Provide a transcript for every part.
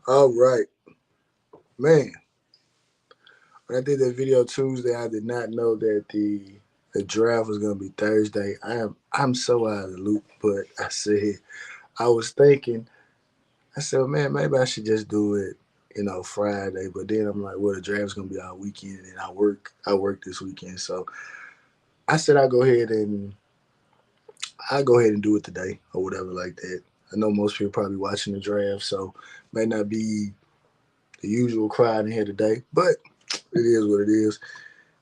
All right, man. When I did that video Tuesday, I did not know that the draft was gonna be Thursday. I'm so out of the loop, but I was thinking, I said, well, man, maybe I should just do it, Friday. But then I'm like, well, the draft's gonna be all weekend, and I work this weekend, so I said I go ahead and do it today or whatever like that. I know most people probably watching the draft, so may not be the usual crowd in here today, but it is what it is.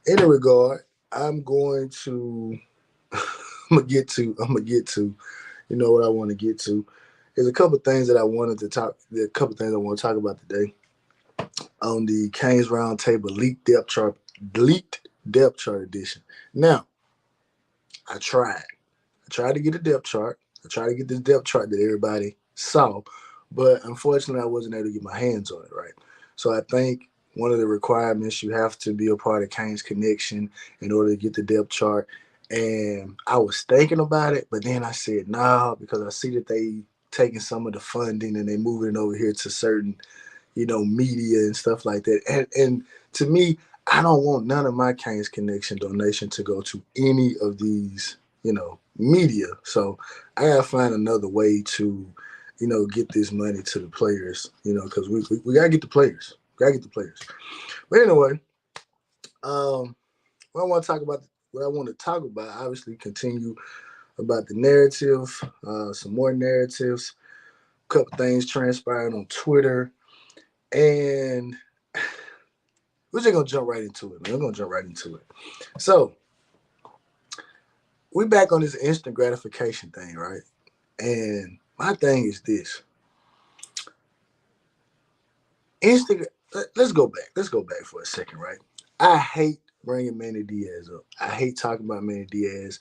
In a regard, I'm going to I'm gonna get to what I want to get to. There's a couple things that I wanted to talk. There are a couple things I want to talk about today on the Canes Roundtable leaked depth chart edition. Now, I tried. I tried to get a depth chart. I tried to get this depth chart that everybody saw, but unfortunately, I wasn't able to get my hands on it. Right. So I think one of the requirements you have to be a part of Canes Connection in order to get the depth chart. And I was thinking about it, but then I said nah because I see that they taking some of the funding and they moving it over here to certain media and stuff like that. And to me, I don't want none of my Canes Connection donation to go to any of these, media. So I gotta find another way to, get this money to the players, because we gotta get the players. Gotta get the players. But anyway, um, what I want to talk about, what I want to talk about, obviously continue about the narrative, some more narratives, a couple things transpiring on Twitter, and we're just gonna jump right into it, man. We're gonna jump right into it. So we back on this instant gratification thing, right? And my thing is this: instant. Let's go back. Let's go back for a second, right? I hate bringing Manny Diaz up. I hate talking about Manny Diaz.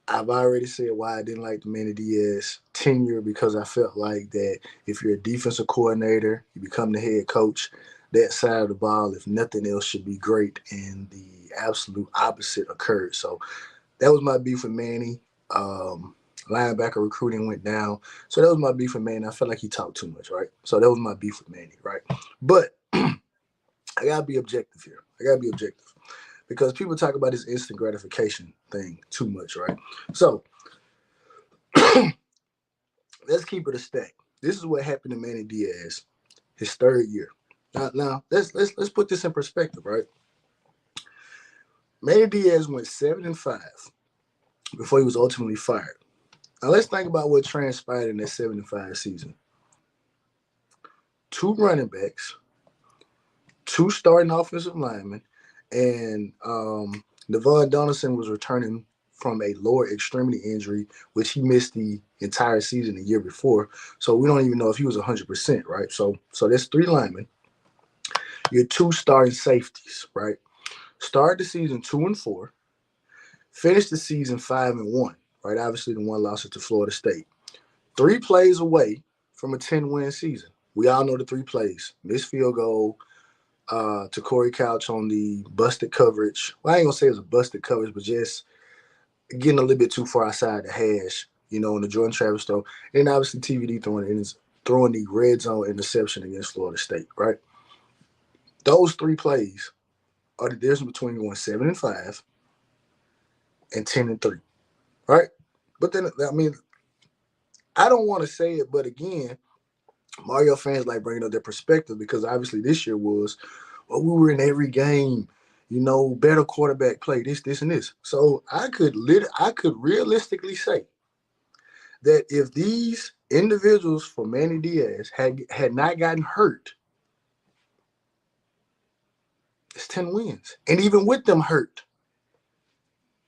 I've already said why I didn't like the Manny Diaz tenure because I felt like that if you're a defensive coordinator, you become the head coach, that side of the ball, if nothing else, should be great. And the absolute opposite occurred. So that was my beef with Manny. Linebacker recruiting went down. So that was my beef with Manny. I felt like he talked too much, right? So that was my beef with Manny, right? But I gotta be objective here. I gotta be objective because people talk about this instant gratification thing too much, right? So let's keep it a stack. This is what happened to Manny Diaz, his third year. Now let's put this in perspective, right? Manny Diaz went 7-5 before he was ultimately fired. Now let's think about what transpired in that 7-5 season. Two running backs, two starting offensive linemen, and Devon Donaldson was returning from a lower extremity injury, which he missed the entire season the year before. So we don't even know if he was 100%, right? So there's three linemen. Your two starting safeties, right? Start the season 2-4, finish the season 5-1, right? Obviously, the one lost it to Florida State. 3 plays away from a 10-win season. We all know the 3 plays: missed field goal, to Corey Couch on the busted coverage. Well, I ain't gonna say it was a busted coverage, but just getting a little bit too far outside the hash, on the Jordan Travis throw. And obviously TVD throwing the red zone interception against Florida State, right? Those 3 plays are the difference between going 7-5 and 10-3, right? But then I mean, I don't want to say it, but again, Mario fans like bringing up their perspective because obviously this year was, well, we were in every game, better quarterback play, this, and this. So I could realistically say that if these individuals for Manny Diaz had not gotten hurt, it's 10 wins. And even with them hurt,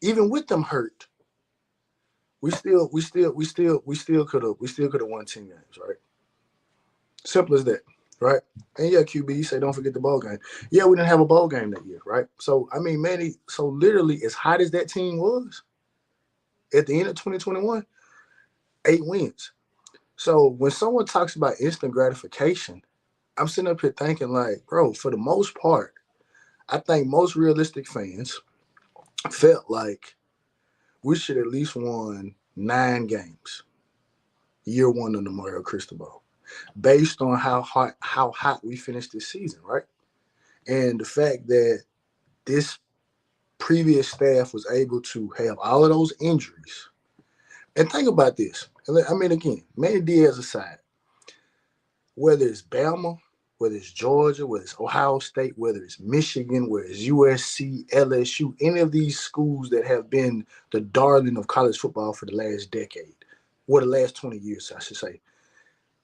we still could have won 10 games, right? Simple as that, right? And yeah, QB, you say don't forget the bowl game. Yeah, we didn't have a bowl game that year, right? So I mean, Manny, so literally as hot as that team was at the end of 2021, 8 wins. So when someone talks about instant gratification, I'm sitting up here thinking like, bro, for the most part, I think most realistic fans felt like we should at least won 9 games. year one of the Mario Cristobal, based on how hot we finished this season, right? And the fact that this previous staff was able to have all of those injuries. And think about this. I mean, again, Manny Diaz aside, whether it's Bama, whether it's Georgia, whether it's Ohio State, whether it's Michigan, whether it's USC, LSU, any of these schools that have been the darling of college football for the last decade, or the last 20 years, I should say.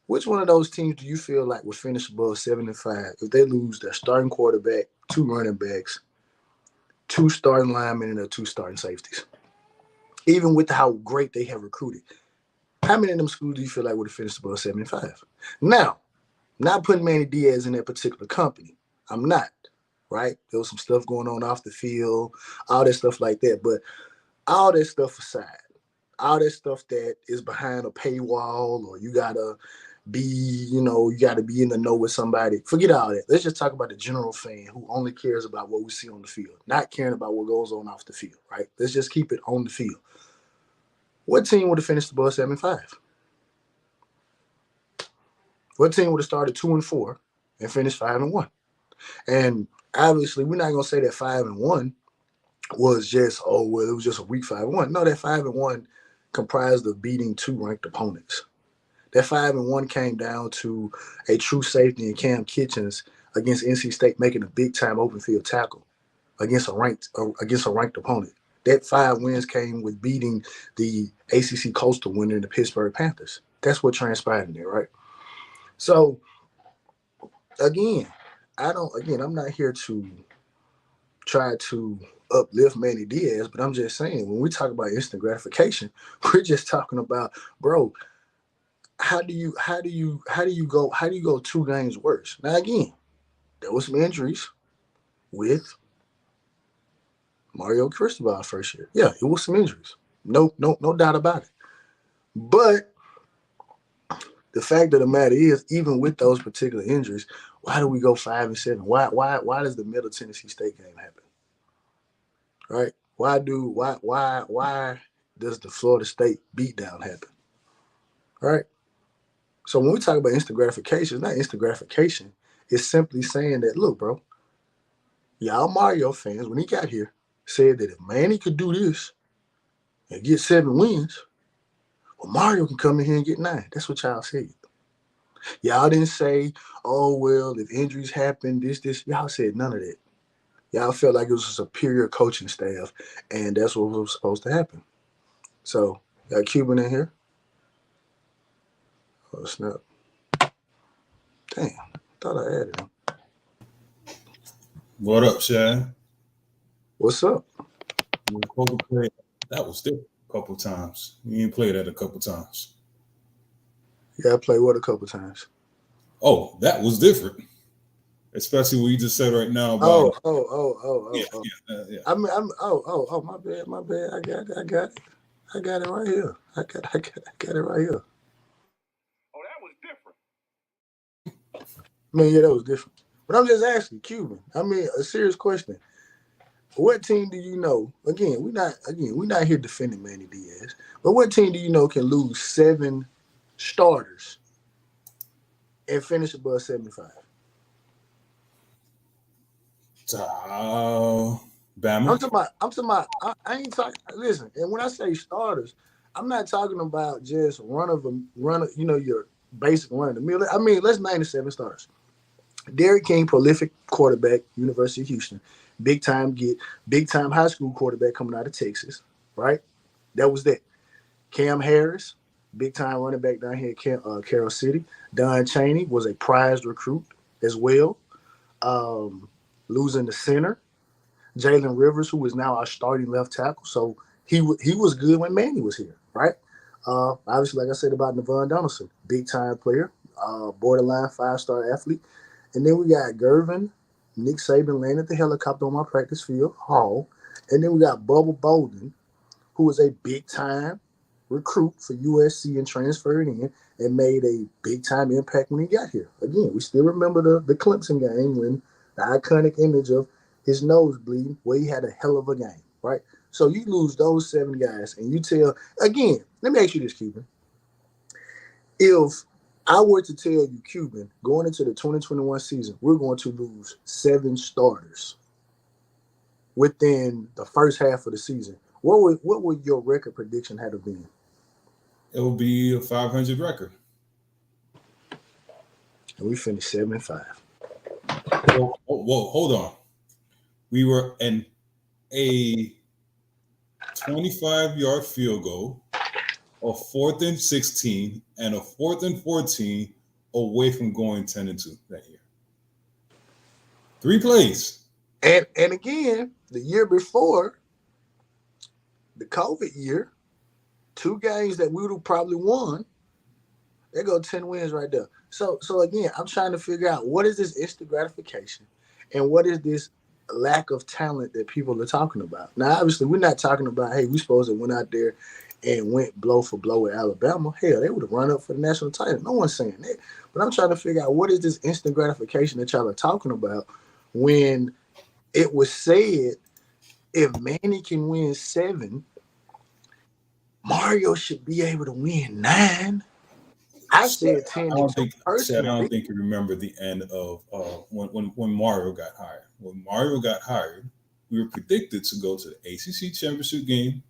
Which one of those teams do you feel like would finish above 7-5 if they lose their starting quarterback, two running backs, two starting linemen, and their two starting safeties? Even with how great they have recruited, how many of them schools do you feel like would have finished above 75? Now, not putting Manny Diaz in that particular company. I'm not, right? There was some stuff going on off the field, all that stuff like that. But all that stuff aside, all that stuff that is behind a paywall or you gotta be, you gotta be in the know with somebody. Forget all that. Let's just talk about the general fan who only cares about what we see on the field, not caring about what goes on off the field, right? Let's just keep it on the field. What team would have finished above 75? What team would have started 2-4 and finished 5-1? And obviously, we're not gonna say that 5-1 was just it was just a weak 5-1. No, that 5-1 comprised of beating two ranked opponents. That 5-1 came down to a true safety in Cam Kitchens against NC State making a big time open field tackle against a ranked opponent. That 5 wins came with beating the ACC Coastal winner in the Pittsburgh Panthers. That's what transpired in there, right? So again, I'm not here to try to uplift Manny Diaz, but I'm just saying when we talk about instant gratification, we're just talking about, bro, how do you go 2 games worse? Now again, there was some injuries with Mario Cristobal first year. Yeah, it was some injuries. No doubt about it. But the fact of the matter is, even with those particular injuries, why do we go 5-7? Why does the Middle Tennessee State game happen? Right? Why does the Florida State beatdown happen? Right? So when we talk about instant gratification, it's not instant gratification. It's simply saying that, look, bro, y'all Mario fans, when he got here, said that if Manny could do this and get 7 wins, well, Mario can come in here and get 9. That's what y'all said. Y'all didn't say, oh, well, if injuries happen, this. Y'all said none of that. Y'all felt like it was a superior coaching staff, and that's what was supposed to happen. So, got Cuban in here. Oh, snap. Damn. Thought I added him. What up, Shad? What's up? You were supposed to play. That was different a couple times. You didn't play that a couple times. Yeah, I played what a couple times. Oh, that was different. Especially what you just said right now about Oh. yeah. My bad. I got it right here. I got it right here. Oh, that was different. I mean, yeah, that was different. But I'm just asking, Cuban. I mean, a serious question. What team do you know? We're not here defending Manny Diaz. But what team do you know can lose 7 starters and finish above 75? Bama. I'm talking about, I ain't talking, listen, and when I say starters, I'm not talking about just your basic run of the mill. I mean, let's name the 7 starters. Derrick King, prolific quarterback, University of Houston. Big time high school quarterback coming out of Texas, right? That was that. Cam Harris, big time running back down here at Carroll City. Don Chaney was a prized recruit as well. Losing the center, Jalen Rivers, who is now our starting left tackle. So he was good when Manny was here, right? Obviously, like I said about Nevon Donaldson, big time player, borderline 5-star athlete. And then we got Gervin, Nick Saban landed the helicopter on my practice field, Hall. And then we got Bubba Bolden, who was a big time recruit for USC and transferred in and made a big time impact when he got here. Again, we still remember the Clemson game when the iconic image of his nose bleeding, where he had a hell of a game, right? So you lose those 7 guys and you tell, again, let me ask you this, Cuban. if I were to tell you, Cuban, going into the 2021 season, we're going to lose 7 starters within the first half of the season, what would your record prediction have been? It will be a 500 record. And we finished 7-5. Whoa, hold on. We were in a 25-yard field goal, a 4th and 16, and a 4th and 14 away from going 10-2 that year. 3 plays. And again, the year before, the COVID year, 2 games that we would have probably won. There go 10 wins right there. So again, I'm trying to figure out what is this instant gratification and what is this lack of talent that people are talking about. Now, obviously, we're not talking about, hey, we supposed to went out there and went blow for blow with Alabama. Hell, they would have run up for the national title. No one's saying that. But I'm trying to figure out what is this instant gratification that y'all are talking about when it was said if Manny can win 7, Mario should be able to win 9. I said 10. I don't think you remember the end of when Mario got hired. When Mario got hired, we were predicted to go to the ACC championship game.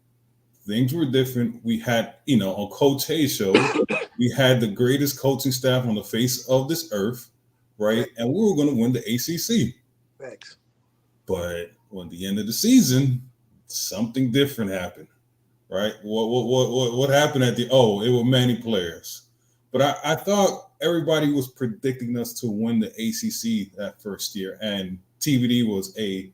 Things were different. We had, on Coach Hayes' show, we had the greatest coaching staff on the face of this earth, right? And we were going to win the ACC. Thanks. But when the end of the season, something different happened, right? What happened it were many players. But I thought everybody was predicting us to win the ACC that first year, and TVD was a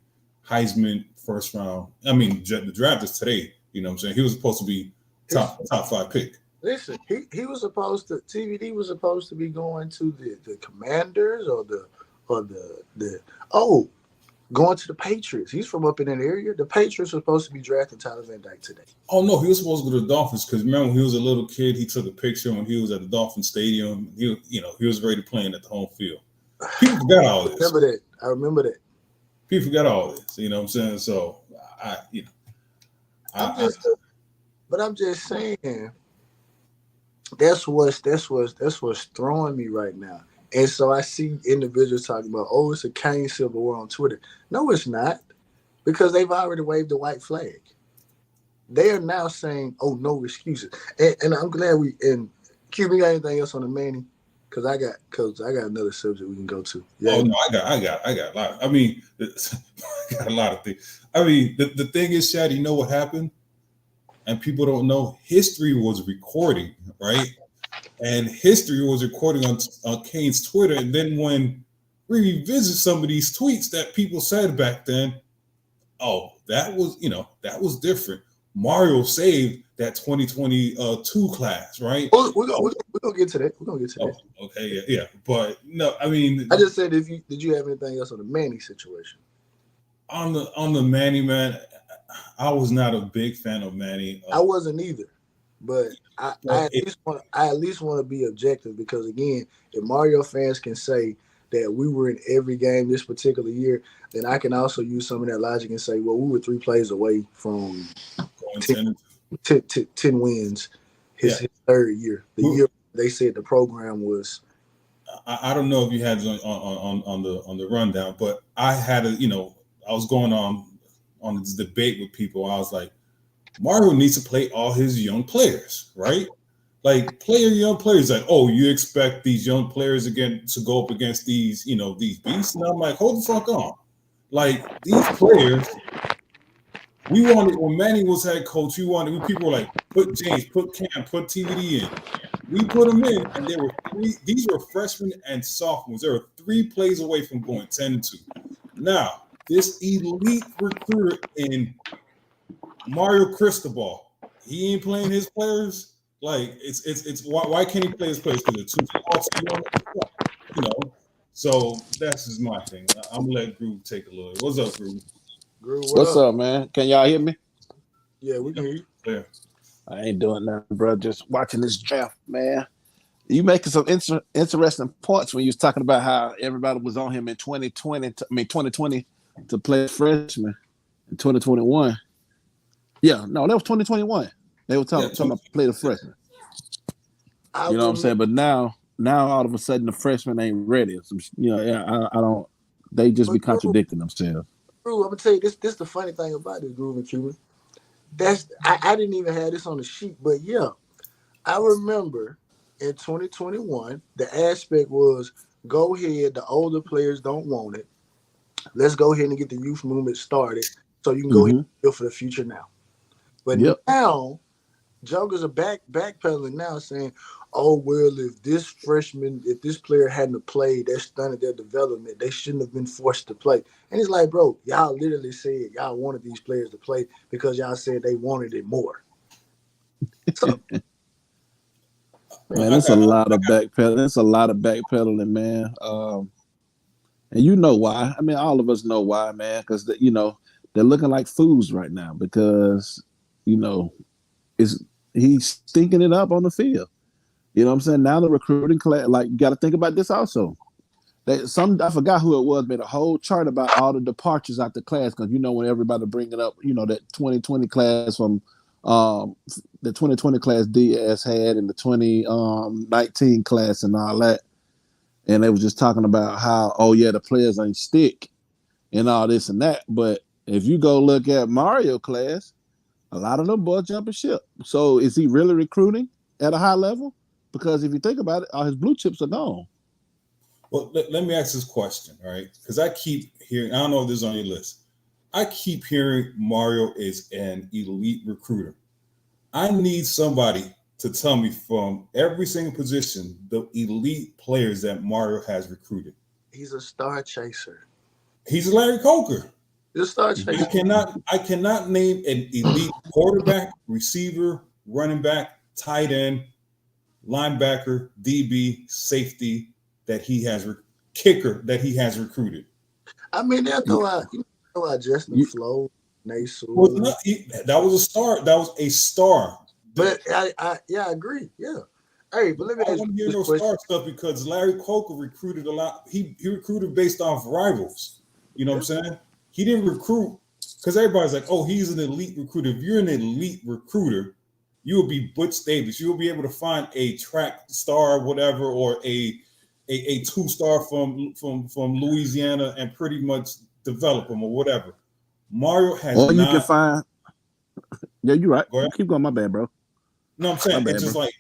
Heisman first round. I mean, the draft is today. You know what I'm saying? He was supposed to be top 5 pick. Listen, he was supposed to. TVD was supposed to be going to the Commanders or going to the Patriots. He's from up in that area. The Patriots were supposed to be drafting Tyler Van Dyke today. Oh, no, he was supposed to go to the Dolphins because remember when he was a little kid, he took a picture when he was at the Dolphin Stadium. He was ready to play at the home field. People forgot all this. I remember that. People forgot all this. You know what I'm saying? So, I'm just saying that's what's throwing me right now. And so I see individuals talking about, it's a Cain Civil War on Twitter. No, it's not, because they've already waved the white flag. They are now saying, no excuses. And I'm glad Cuban, got anything else on the Manny? Because I got another subject we can go to. Yeah. Oh no, I got a lot. I mean, I got a lot of things. I mean, the thing is, Chad, you know what happened? And people don't know, history was recording, right? And history was recording on Cain's Twitter. And then when we revisit some of these tweets that people said back then, that was different. Mario saved that 2022 class, right? We're gonna get to that. Okay, yeah. But no, I mean, I just said, did you have anything else on the Manny situation? On the Manny, man, I was not a big fan of Manny. I wasn't either. But I at least want to be objective, because again, if Mario fans can say that we were in every game this particular year, then I can also use some of that logic and say, well, we were 3 plays away from 10 wins his third year. The year they said the program was. I don't know if you had it on the rundown, but I had I was going on this debate with people. I was like, Mario needs to play all his young players, right? Like, play your young players. Like, you expect these young players again to go up against these beasts? And I'm like, hold the fuck on. Like, these players, we wanted, when Manny was head coach, people were like, put James, put Cam, put TVD in. We put them in, and these were freshmen and sophomores. They were 3 plays away from going 10-2. Now, this elite recruiter in Mario Cristobal, he ain't playing his players. Like, it's why can't he play his players? Because they're too small. So that's just my thing. I'm gonna let Groove take a look. What's up, Groove? What's up, man? Can y'all hear me? Yeah, we can hear you. Yeah. I ain't doing nothing, bro. Just watching this draft, man. You making some interesting points when you was talking about how everybody was on him in 2020 to play freshman in 2021. Yeah, no, that was 2021. They were talking about play the freshman. I You know what I'm remember. saying? But now all of a sudden the freshmen ain't ready. Yeah, I don't. They just be But contradicting themselves. Groove, I'm gonna tell you this. This the funny thing about this, Groove and Cuban. I didn't even have this on the sheet, but yeah, I remember in 2021 the aspect was go ahead. The older players don't want it. Let's go ahead and get the youth movement started so you can go ahead Mm-hmm. and build for the future now. But Yep. now Jokers are backpedaling now, saying, "Oh well, if this player hadn't have played, that stunted their development. They shouldn't have been forced to play." And it's like, bro, y'all literally said y'all wanted these players to play because y'all said they wanted it more. So Man, I it's a got lot of backpedaling. It's a lot of backpedaling, man. And you know why? I mean, all of us know why, man. Because they're looking like fools right now because you know is he's stinking it up on the field. You know what I'm saying? Now the recruiting class, like you got to think about this also. I forgot who it was, made a whole chart about all the departures out the class because when everybody bringing up that 2020 class from um, the 2020 class DS had and the 2019 class and all that, and they was just talking about how the players ain't stick and all this and that. But if you go look at Mario class, a lot of them boys jumping ship. So is he really recruiting at a high level? Because if you think about it, all his blue chips are gone. Well, let me ask this question, all right? Because I keep hearing, I don't know if this is on your list. I keep hearing Mario is an elite recruiter. I need somebody to tell me from every single position the elite players that Mario has recruited. he's a star chaser. He's Larry Coker. He's a star I chaser. cannot name an elite quarterback, receiver, running back, tight end, linebacker, DB, safety that he has kicker that he has recruited. I mean, they'll throw out Justin You, Flo, Was Nasu. not that was a star. That was a star. But I agree. Yeah. Hey, but let me I don't ask want you to hear this no question. star stuff because Larry Coker recruited a lot. He recruited based off rivals. You know what I'm saying? He didn't recruit because everybody's like, oh, he's an elite recruiter. If you're an elite recruiter, you will be Butch Davis. You will be able to find a track star, whatever, or a two star from Louisiana and pretty much develop them or whatever. Mario has or you can not. find. Yeah, you're right. Go ahead. You keep going. My bad, bro. No, I'm My saying it's bad, just bro. like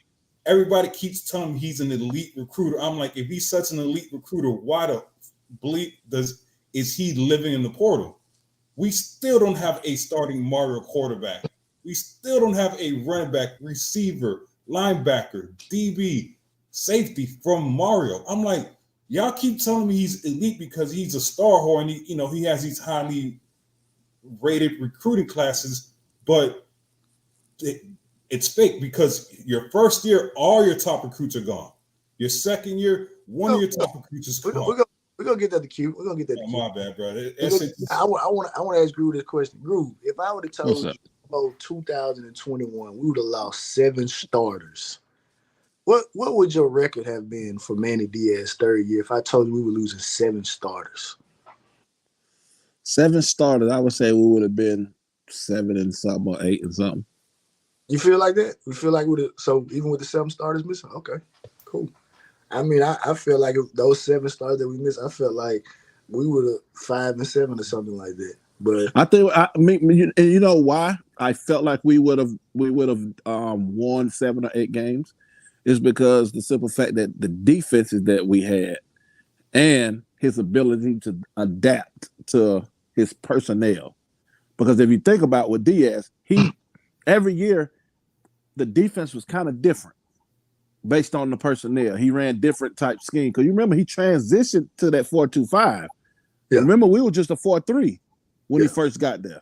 everybody keeps telling me he's an elite recruiter. I'm like, if he's such an elite recruiter, why the bleep is he living in the portal? We still don't have a starting Mario quarterback. We still don't have a running back, receiver, linebacker, DB, safety from Mario. I'm like, y'all keep telling me he's elite because he's a star whore and he has these highly rated recruiting classes, but it, it's fake because your first year, all your top recruits are gone. Your second year, one of No, your top recruits is we're gonna, gone. we're gonna, we're gonna get that to Q. We're gonna get that to Oh, Q. my bad, brother. We're gonna, I want to ask Groove this question. Groove, if I would have What's told up? you about 2021, we would have lost 7 starters. What would your record have been for Manny Diaz third year if I told you we were losing 7 starters? 7 starters. I would say we would have been 7 and something or 8 and something. You feel like that? We feel like so even with the 7 starters missing, okay, cool. I mean, I feel like if those 7 stars that we missed, I felt like we would have 5 and 7 or something like that. But I think. I mean, you know why I felt like we would have won 7 or 8 games is because the simple fact that the defenses that we had and his ability to adapt to his personnel. Because if you think about with Diaz, he every year the defense was kind of different based on the personnel. He ran different type scheme. Because you remember he transitioned to that 4-2-5. yeah, Remember, we were just a 4-3 when he yeah, first got there.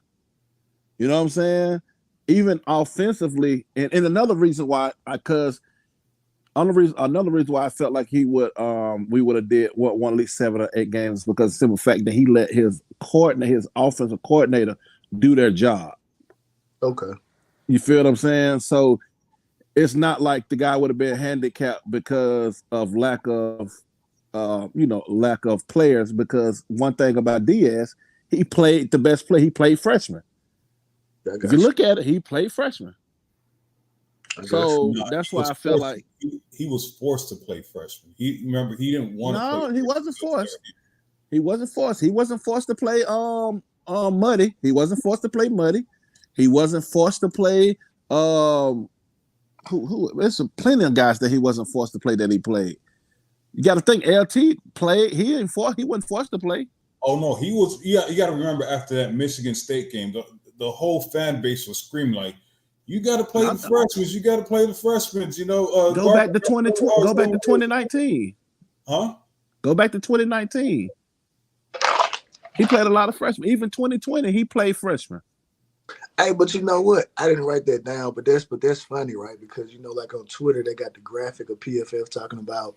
You know what I'm saying? Even offensively, and another reason why another reason why I felt like we would have did won at least 7 or 8 games because the simple fact that he let his offensive coordinator do their job. okay, You feel what I'm saying? So it's not like the guy would have been handicapped because of lack of players. Because one thing about Diaz, he played the best play. He played freshman. I If you got you. look at it, he played freshman. I guess. So No, that's he why was I felt forced. like He was forced to play freshman. He remember he didn't want to play. no, he wasn't forced. He wasn't forced. He wasn't forced to play Muddy. He wasn't forced to play Muddy. He wasn't forced to play who there's plenty of guys that he wasn't forced to play that he played. You got to think LT played. He wasn't forced to play. Oh no, he was. Yeah, you got to remember after that Michigan State game, the whole fan base was screaming like, "You got to play the freshmen. You got to play the freshmen." You know, go back to 2020. Go back to 2019. Huh? Go back to 2019. He played a lot of freshmen. Even 2020, he played freshman. Hey, but you know what? I didn't write that down, but that's funny, right? Because like on Twitter, they got the graphic of PFF talking about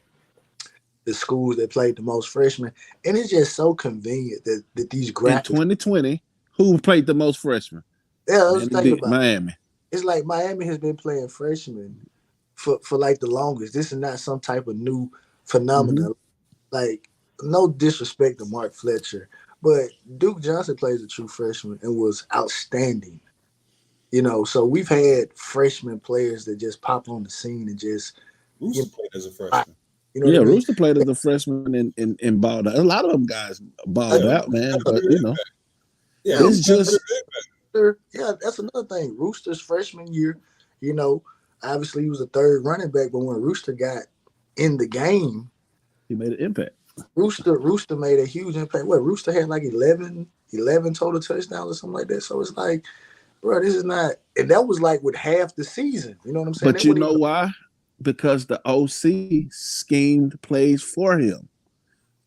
the schools that played the most freshmen, and it's just so convenient that these graphics. In 2020, who played the most freshmen? Yeah, I was thinking about Miami. It's like Miami has been playing freshmen for like the longest. This is not some type of new phenomenon. Mm-hmm. Like, no disrespect to Mark Fletcher, but Duke Johnson plays a true freshman and was outstanding. So we've had freshman players that just pop on the scene and just Rooster played as a freshman. You know what I mean? Rooster played as a freshman and balled out. A lot of them guys balled out, man. But it's just that's another thing. Rooster's freshman year, obviously he was a third running back, but when Rooster got in the game, he made an impact. Rooster made a huge impact. Rooster had like 11 total touchdowns or something like that. So it's like, bro, this is not, and that was like with half the season. You know what I'm saying? But you know why? Because the OC schemed plays for him.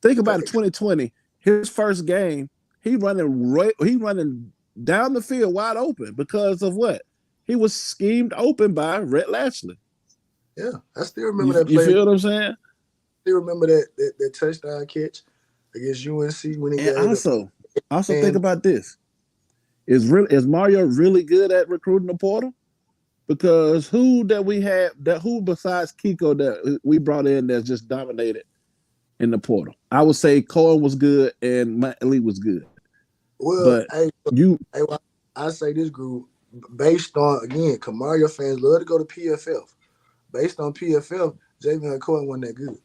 Think about it. 2020, his first game, he running down the field wide open because of what? He was schemed open by Rhett Lashley. Yeah, I still remember that play. You feel what I'm saying? Still remember that touchdown catch against UNC when he got also think about this. Is Mario really good at recruiting the portal? Because who besides Kiko that we brought in that's just dominated in the portal? I would say Cohen was good and Matt Lee was good. Well, I say this group based on, again, Mario fans love to go to PFF. Based on PFF, Javion Cohen wasn't that good.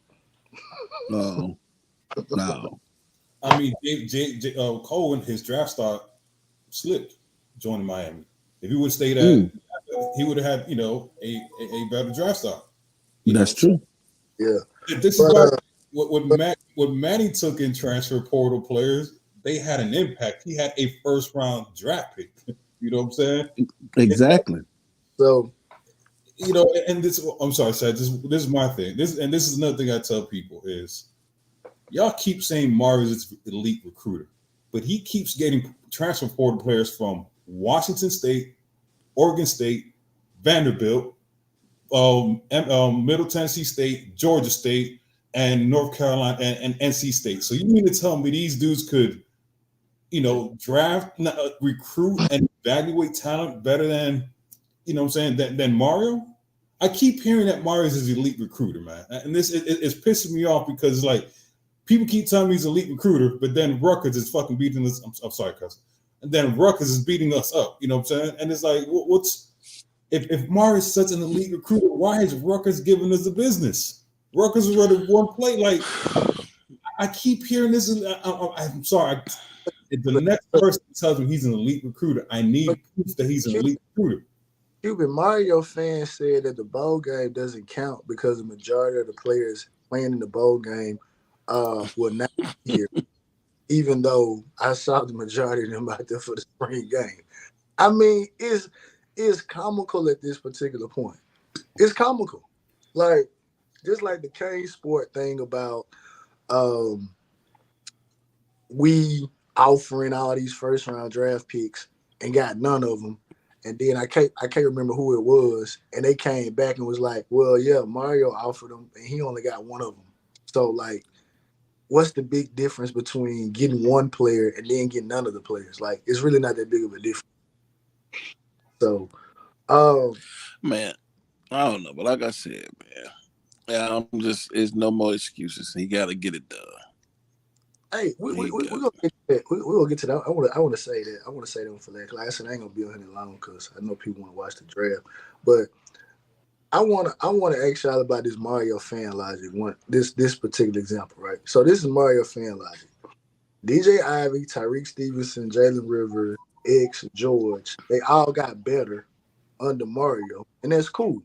No. I mean, Cohen, his draft stock slipped joining Miami. If he would have stayed at, he would have had, a better draft stock. That's true. Yeah. This is what Manny took in transfer portal players. They had an impact. He had a first round draft pick. You know what I'm saying? Exactly. So, and this, I'm sorry, Seth, this is my thing. This is another thing I tell people is, y'all keep saying Mario's elite recruiter, but he keeps getting transfer portal players from Washington State, Oregon State, Vanderbilt, Middle Tennessee State, Georgia State, and North Carolina and NC State. So you mean to tell me these dudes could, draft, recruit, and evaluate talent better than, than Mario? I keep hearing that Mario's his elite recruiter, man, and this it's pissing me off because it's like people keep telling me he's elite recruiter, but then Rutgers is fucking beating us. I'm sorry, cuz. And then Rutgers is beating us up. You know what I'm saying? And it's like, if Mario's is such an elite recruiter, why is Rutgers giving us the business? Rutgers is running one play. Like, I keep hearing this. I'm sorry. If the next person tells me he's an elite recruiter, I need proof that he's an elite recruiter. Cuban Mario fans said that the bowl game doesn't count because the majority of the players playing in the bowl game were not here, even though I saw the majority of them out there for the spring game. I mean, it's comical at this particular point. It's comical. Like, just like the Kane Sport thing about we offering all these first round draft picks and got none of them. And then I can't remember who it was. And they came back and was like, well, yeah, Mario offered them and he only got one of them. So, like, what's the big difference between getting one player and then getting none of the players? Like, it's really not that big of a difference. So, man, I don't know. But like I said, man, it's no more excuses. He got to get it done. Hey, we're gonna get to that. We're gonna get to that. I want to say that. I want to say that for that. Like I said, I ain't gonna be on here long because I know people want to watch the draft. But I wanna ask y'all about this Mario fan logic. This particular example, right? So this is Mario fan logic. DJ Ivy, Tyreek Stevenson, Jalen Rivers, X, George, they all got better under Mario, and that's cool.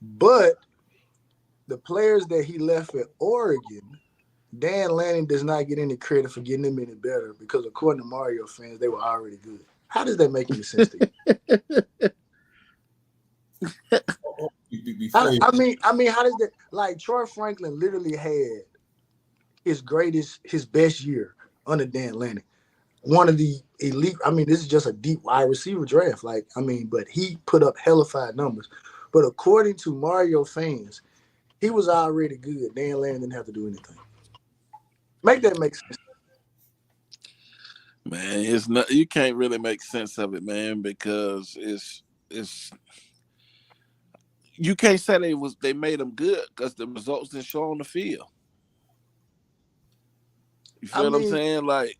But the players that he left at Oregon, Dan Lanning does not get any credit for getting them any better because according to Mario fans, they were already good. How does that make any sense to you? Before you, I mean, how does that like Troy Franklin literally had his best year under Dan Lanning. One of the elite. I mean, this is just a deep wide receiver draft. Like, I mean, but he put up hellified numbers. But according to Mario fans, he was already good. Dan Lanning didn't have to do anything. Make that make sense. Man, it's not. You can't really make sense of it, man, because it's. You can't say they made them good because the results didn't show on the field. You feel what I'm saying? Like,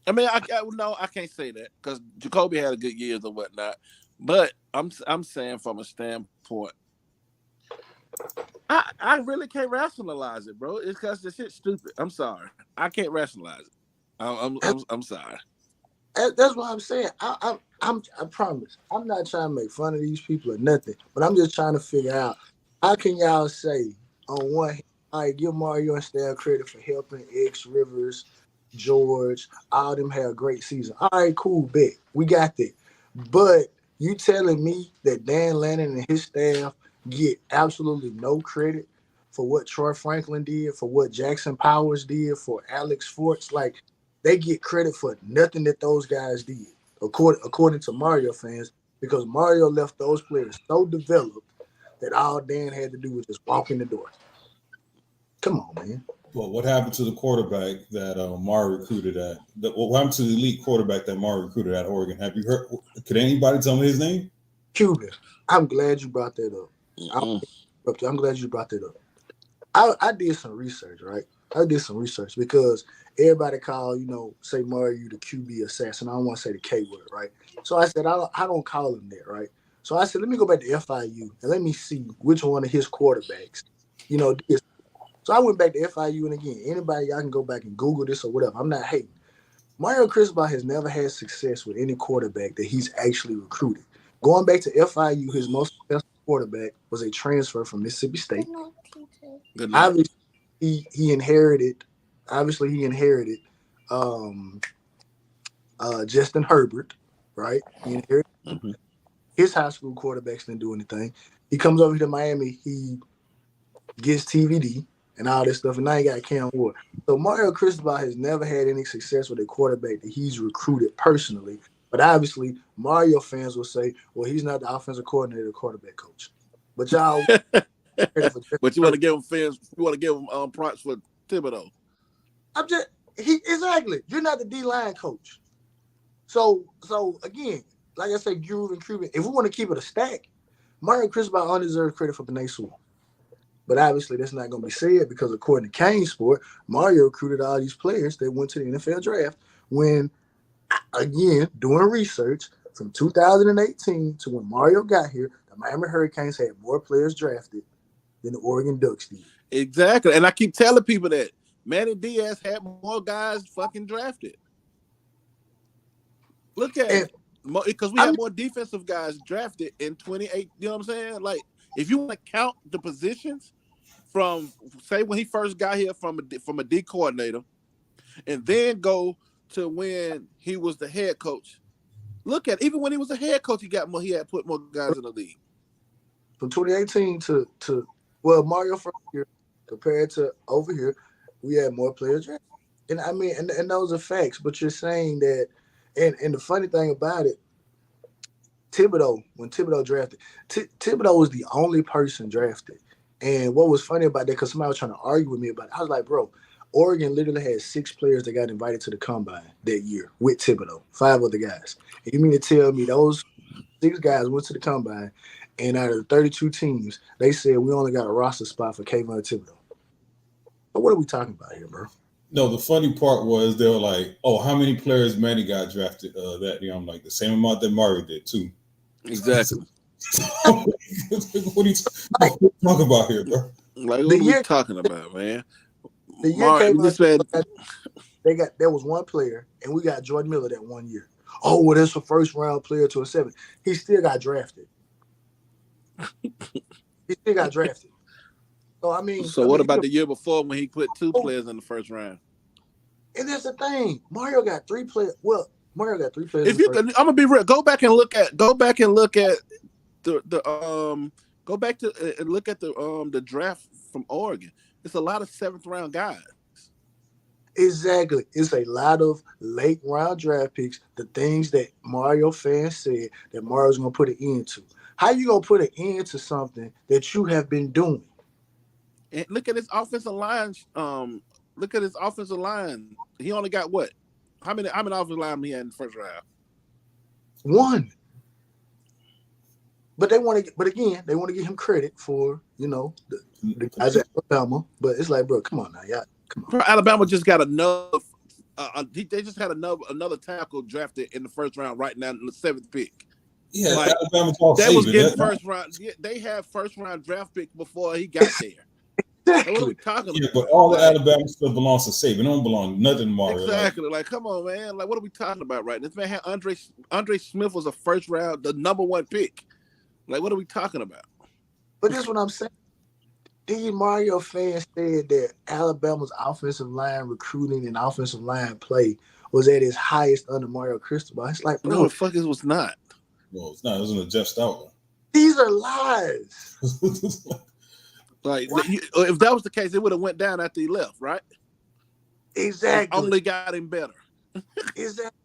I mean, no, I can't say that because Jacoby had a good years or whatnot. But I'm saying from a standpoint, I really can't rationalize it, bro. It's because the shit's stupid. I'm sorry, I can't rationalize it. I'm sorry. That's what I'm saying. I promise. I'm not trying to make fun of these people or nothing, but I'm just trying to figure out how can y'all say on one hand, all right, give Mario and Stan credit for helping X Rivers, George, all them had a great season. All right, cool, bet. We got that. But you telling me that Dan Lanning and his staff get absolutely no credit for what Troy Franklin did, for what Jackson Powers did, for Alex Forts, like they get credit for nothing that those guys did, according to Mario fans, because Mario left those players so developed that all Dan had to do was just walk in the door. Come on, man. well, what happened to the quarterback that Mara recruited at? What happened to the elite quarterback that Mara recruited at Oregon? Have you heard? Could anybody tell me his name? Cuban. I'm glad you brought that up. I'm glad you brought that up. I did some research, right? I did some research because everybody call, say Mario the QB assassin. I don't want to say the K word, right? So I said, I don't call him that, right? So I said, let me go back to FIU and let me see which one of his quarterbacks, did. So I went back to FIU, and again, anybody, y'all can go back and Google this or whatever. I'm not hating. Mario Cristobal has never had success with any quarterback that he's actually recruited. Going back to FIU, his most successful quarterback was a transfer from Mississippi State. Good night. Obviously, he inherited. Obviously, he inherited Justin Herbert, right? He inherited his high school quarterbacks didn't do anything. He comes over here to Miami. He gets TVD and all this stuff, and now he got Cam Ward. So Mario Cristobal has never had any success with a quarterback that he's recruited personally. But obviously, Mario fans will say, "Well, he's not the offensive coordinator, or quarterback coach." But y'all, but you want to give him fans? You want to give him props for Thibodeau? Exactly. You're not the D-line coach. So again, like I said, Groove and Cuban. If we want to keep it a stack, Mario Cristobal undeserved credit for Panay Sewell. But obviously, that's not going to be said because according to Kane Sport, Mario recruited all these players that went to the NFL draft when, again, doing research from 2018 to when Mario got here, the Miami Hurricanes had more players drafted than the Oregon Ducks did. Exactly. And I keep telling people that Manny Diaz had more guys fucking drafted. Look at it. Because we had more defensive guys drafted in 28. You know what I'm saying? Like, if you want to count the positions from, say, when he first got here from a D coordinator, and then go to when he was the head coach. Look at it. Even when he was a head coach, he had put more guys in the league. From 2018 to Mario first year compared to over here, we had more players drafted. And I mean, and those are facts. But you're saying that, and the funny thing about it, when Thibodeau drafted, Thibodeau was the only person drafted. And what was funny about that, because somebody was trying to argue with me about it, I was like, bro, Oregon literally had 6 players that got invited to the combine that year with Thibodeau, 5 other guys. And you mean to tell me those 6 guys went to the combine, and out of the 32 teams, they said we only got a roster spot for Kayvon Thibodeau. But what are we talking about here, bro? No, the funny part was they were like, "Oh, how many players Manny got drafted that year?" I'm like, the same amount that Mario did too. Exactly. what are you talking about here, bro? Like, The what are we year talking about, man? the year came This out, man, there was one player, and we got Jordan Miller that 1 year. Oh, well, that's a first round player to a seven. He still got drafted. He still got drafted. So so what about the year before when he put 2 players in the first round? and that's the thing. Mario got 3 players. Well, Mario got 3 players in If the you first. can, I'm gonna be real. Go back and look at the go back to and look at the draft from Oregon. It's a lot of 7th round guys. Exactly. It's a lot of late round draft picks, the things that Mario fans said that Mario's gonna put an end to. How you gonna put an end to something that you have been doing? And look at his offensive line. Look at his offensive line. He only got what? How many offensive linemen he had in the first round? One. But again, they want to give him credit for, the guys at Alabama. But it's like, bro, come on now, y'all. Come on. Alabama just got another. They just had another tackle drafted in the first round right now in the 7th pick. Yeah, like, Alabama's all they was getting that, first round. They had first round draft pick before he got there. Exactly. What are we talking about? But all the Alabama stuff belongs to Saban. It don't belong nothing to Mario. Exactly. Like, come on, man. Like, what are we talking about right now? This man had Andre Smith was a first round, the number 1 pick. Like, what are we talking about? But that's what I'm saying. These Mario fans said that Alabama's offensive line recruiting and offensive line play was at its highest under Mario Cristobal. It's like, bro, no, the fuck it was not. No, it's not. It was a Jeff Stout one. These are lies. Like, if that was the case, it would have went down after he left, right? Exactly. It only got him better. Exactly.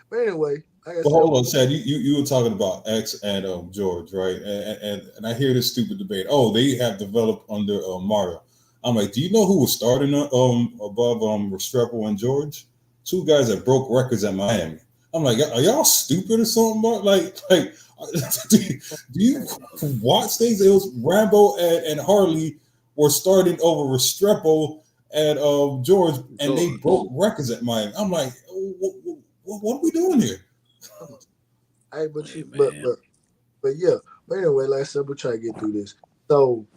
But anyway, like I said, hold on, Chad. You were talking about X and George, right? And I hear this stupid debate. Oh, they have developed under Mario. I'm like, do you know who was starting above Restrepo and George? 2 guys that broke records at Miami. I'm like, are y'all stupid or something? Like do you watch things? It was Rambo and Harley were starting over Restrepo and George, and they broke records at Miami. I'm like, what are we doing here? Hey, but yeah. But anyway, like I said, we'll try to get through this. So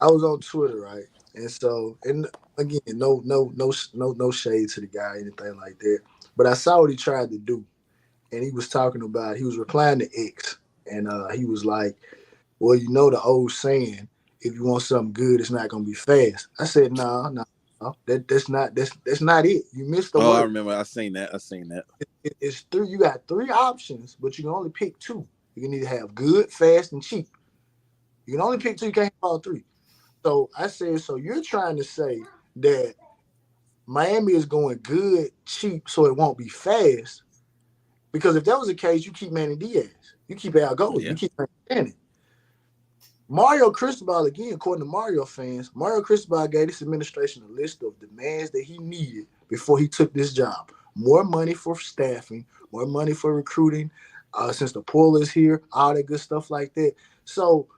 I was on Twitter, right? And again, no shade to the guy, anything like that. But I saw what he tried to do. And he was talking about, he was replying to X. And he was like, well, the old saying, if you want something good, it's not gonna be fast. I said, no, that's not it. You missed the word. I remember. I seen that. It's 3. You got 3 options, but you can only pick 2. You can either have good, fast, and cheap. You can only pick 2. You can't have all 3. So I said, so you're trying to say that Miami is going good, cheap, so it won't be fast? Because if that was the case, you keep Manny Diaz, you keep Al Golden, you keep Manny. Mario Cristobal, again, according to Mario fans, Mario Cristobal gave this administration a list of demands that he needed before he took this job. More money for staffing, more money for recruiting, since the pool is here, all that good stuff like that. So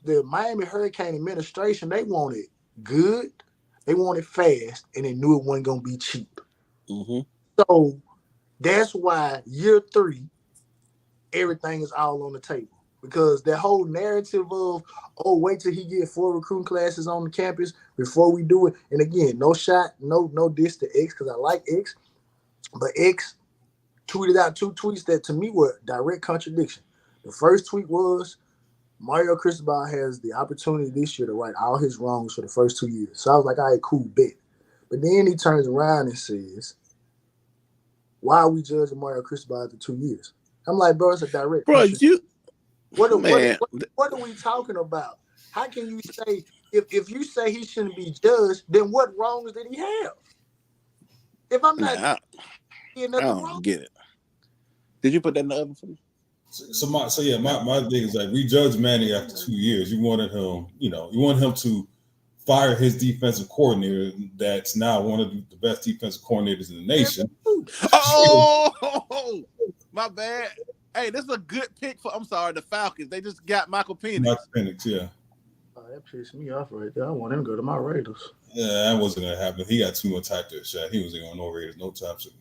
the Miami Hurricane administration, they wanted good, they wanted fast, and they knew it wasn't going to be cheap. Mm-hmm. So that's why year 3, everything is all on the table. Because that whole narrative of, oh, wait till he get 4 recruiting classes on the campus before we do it. And again, no shot, no diss to X, because I like X. But X tweeted out 2 tweets that to me were direct contradiction. The first tweet was, Mario Cristobal has the opportunity this year to right all his wrongs for the first 2 years. So I was like, all right, cool, bet. But then he turns around and says, why are we judging Mario Cristobal after 2 years? I'm like, bro, it's a direct contradiction. What are we talking about? How can you say, if you say he shouldn't be judged, then what wrongs did he have? If I'm not, I don't get it. Did you put that in the oven for me? My thing is like, we judged Manny after 2 years. You wanted him to fire his defensive coordinator that's now one of the best defensive coordinators in the nation. Oh, my bad. Hey, this is a good pick for, the Falcons. They just got Michael Penix. Yeah. Oh, that pissed me off right there. I want him to go to my Raiders. Yeah, that wasn't going to happen. He got too much hype there, Shaq. He wasn't going to no Raiders no time soon.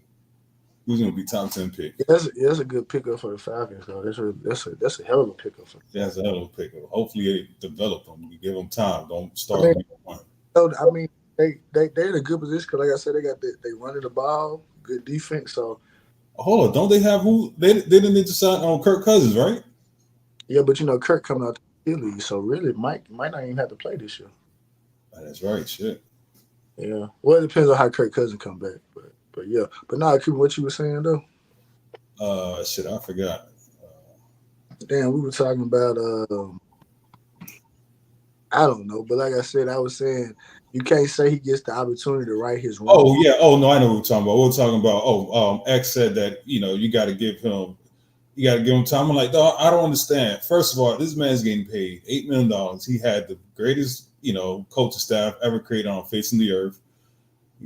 Who's going to be top 10 pick? Yeah, that's a good pickup for the Falcons, though. That's a hell of a pickup for. That's a hell of a pickup. Hopefully, they develop them. You give them time. Don't I start mean, them one. I mean, they're in a good position because, like I said, they running the ball, good defense. So Hold on, don't they have who? They didn't need to sign on Kirk Cousins, right? yeah, but Kirk coming out the league, so really might not even have to play this year. Oh, that's right. Shit. Yeah, well, it depends on how Kirk Cousins come back, but yeah, but now, Cooper, what you were saying though? Shit, I forgot. Damn, we were talking about I don't know, but like I said, I was saying you can't say he gets the opportunity to right his wrong. Oh yeah. Oh no, I know what we're talking about. We're talking about. X said that you got to give him. You got to give him time. I'm like, dog, I don't understand. First of all, this man's getting paid $8 million. He had the greatest, coaching staff ever created on facing the earth.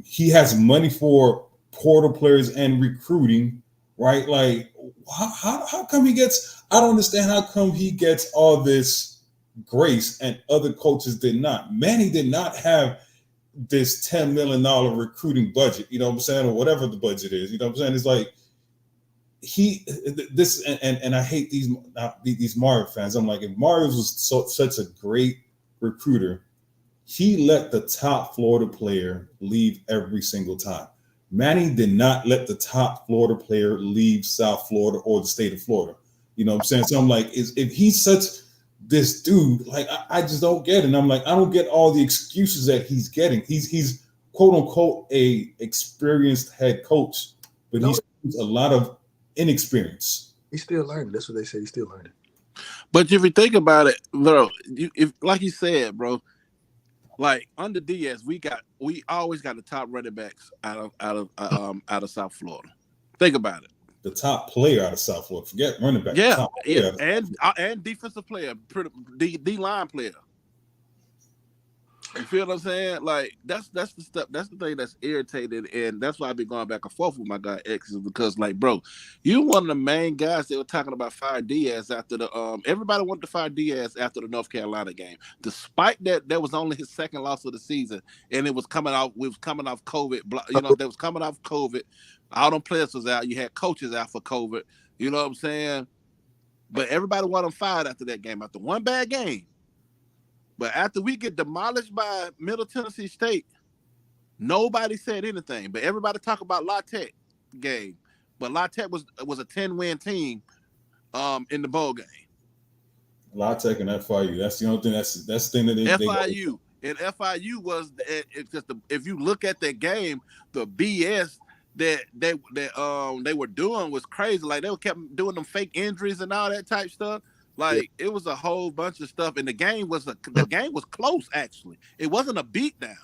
He has money for portal players and recruiting, right? Like, how come he gets? I don't understand how come he gets all this grace and other coaches did not. Manny did not have this $10 million recruiting budget. You know what I'm saying, or whatever the budget is. You know what I'm saying? It's like and I hate these Mario fans. I'm like, if Mario was such a great recruiter, he let the top Florida player leave every single time. Manny did not let the top Florida player leave South Florida or the state of Florida. You know what I'm saying? So I'm like, if he's such this dude, like I just don't get it. And I'm like, I don't get all the excuses that he's getting. He's quote unquote a experienced head coach, but he's a lot of inexperience. He's still learning. That's what they say. He's still learning. But if you think about it, bro, if like you said, bro, like under Diaz, we always got the top running backs out of South Florida. Think about it. The top player out of South Florida. Forget running back. Yeah, and defensive player, D line player. You feel what I'm saying? Like that's the stuff. That's the thing that's irritated, and that's why I've been going back and forth with my guy X, is because, like, bro, you one of the main guys that were talking about fire Diaz after the everybody wanted to fire Diaz after the North Carolina game, despite that was only his second loss of the season, and it was coming off. We was coming off COVID. That was coming off COVID. All them players was out. You had coaches out for COVID. You know what I'm saying? But everybody wanted him fired after that game, after one bad game. But after we get demolished by Middle Tennessee State, nobody said anything. But everybody talk about La Tech game. But La Tech was a 10-win team in the bowl game. La Tech and FIU. That's the only thing. That's the thing that FIU. And FIU was if you look at that game, the BS that they were doing was crazy. Like they kept doing them fake injuries and all that type stuff. Like it was a whole bunch of stuff, and the game was close. Actually, it wasn't a beatdown.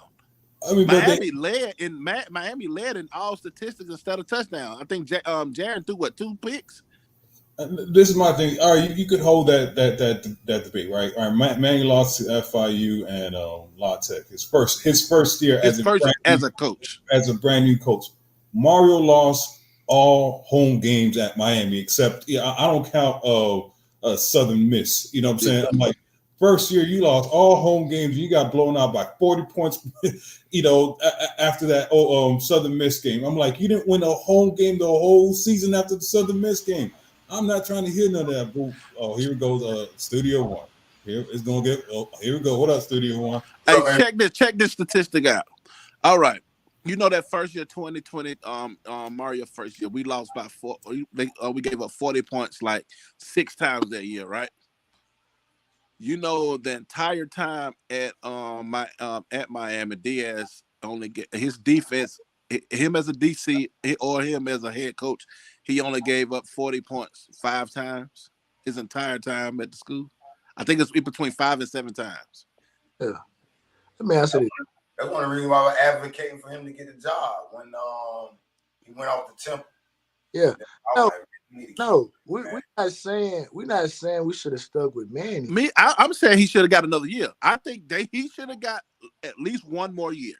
I mean, Miami led in all statistics instead of touchdown. I think Jaron threw 2 picks. This is my thing. All right, you could hold that debate, right? All right, Manny lost to FIU and La Tech. His first year as a coach, as a brand new coach. Mario lost all home games at Miami, except I don't count Southern Miss. You know what I'm saying? I'm like, first year you lost all home games. You got blown out by 40 points. After that Southern Miss game, I'm like, you didn't win a home game the whole season after the Southern Miss game. I'm not trying to hear none of that. Boo. Oh, here it goes. Studio One. Here it's gonna get. Oh, here we go. What up, Studio One? Hey, check this statistic out. All right. You know that first year, 2020, Mario first year, we lost by 4. We gave up 40 points like 6 times that year, right? You know, the entire time at Miami, Diaz only get his defense, him as a DC or him as a head coach, he only gave up 40 points 5 times his entire time at the school. I think it's between 5 and 7 times. Yeah. Let me answer this. That's one of the reasons why we're advocating for him to get a job when he went off the Temple. Yeah. No, we're not saying we should have stuck with Manny. I'm saying he should have got another year. I think he should have got at least one more year,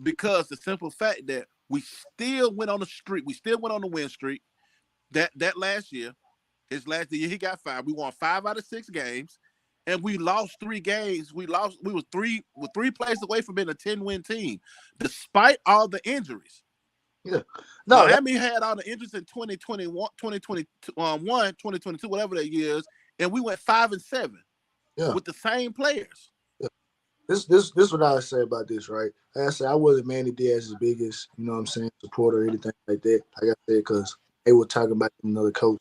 because the simple fact that we still went on the streak, we still went on the win streak. That last year, his last year, he got 5. We won 5 out of 6 games. And we lost 3 games. We were 3 plays away from being a 10-win team, despite all the injuries. Yeah. No, Miami had all the injuries in 2021, 2022, whatever that year is, and we went 5-7 yeah. with the same players. This what I say about this, right? Like I said, I wasn't Manny Diaz's biggest, you know what I'm saying, supporter or anything like that. Like I said, because they were talking about another coach.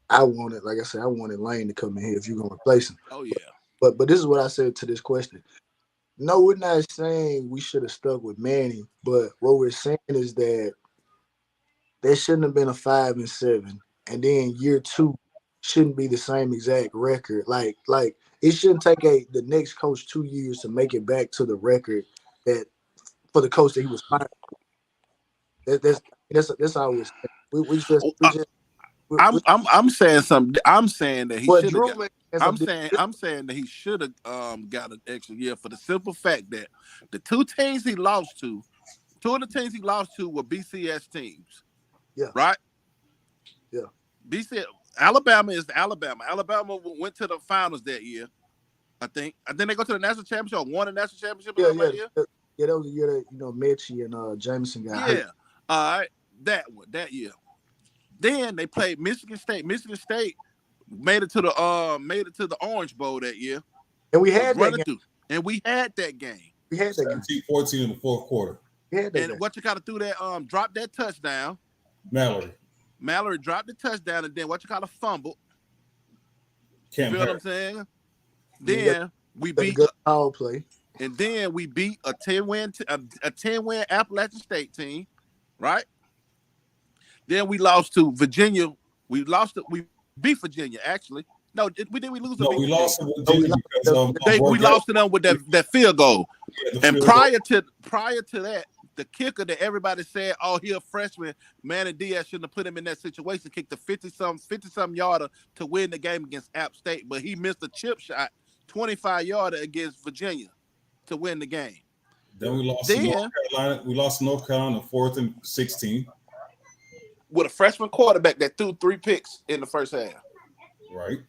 I wanted, like I said, I wanted Lane to come in here if you're gonna replace him. Oh yeah. But this is what I said to this question. No, we're not saying we should have stuck with Manny, but what we're saying is that there shouldn't have been a 5-7, and then year two shouldn't be the same exact record. Like it shouldn't take the next coach 2 years to make it back to the record that for the coach that he was fired. That's how we say. We I'm saying something. I'm saying that he But should have Drew got. Man has some I'm saying that he should have got an extra year for the simple fact that the two teams he lost to, two of the teams he lost to were BCS teams. Yeah. Right? Yeah. BCS Alabama is Alabama. Alabama went to the finals that year. I think they go to the national championship or won the national championship Yeah, that year. Yeah, that was the year that Mechie and Jameson got hurt. All right. That year. Then they played Michigan State. Michigan State made it to the Orange Bowl that year. And we had that game. And we had that game. We had that 17-14 in the fourth quarter. And what you gotta do that drop that touchdown. Mallory dropped the touchdown, and then what you call a fumble. Feel what I'm saying? Then we beat good power play. And then we beat a 10-win Appalachian State team, right? Then we lost to Virginia. We beat Virginia, actually. No, we lose to we lost to Virginia because we lost to them with that field goal. And prior to that, the kicker that everybody said, oh, he a freshman, Manny Diaz shouldn't have put him in that situation, kicked a 50-some yarder to win the game against App State, but he missed a chip shot, 25 yarder against Virginia to win the game. Then we lost to North Carolina. We lost to North Carolina 4th and 16. With a freshman quarterback that threw 3 picks in the first half. Right.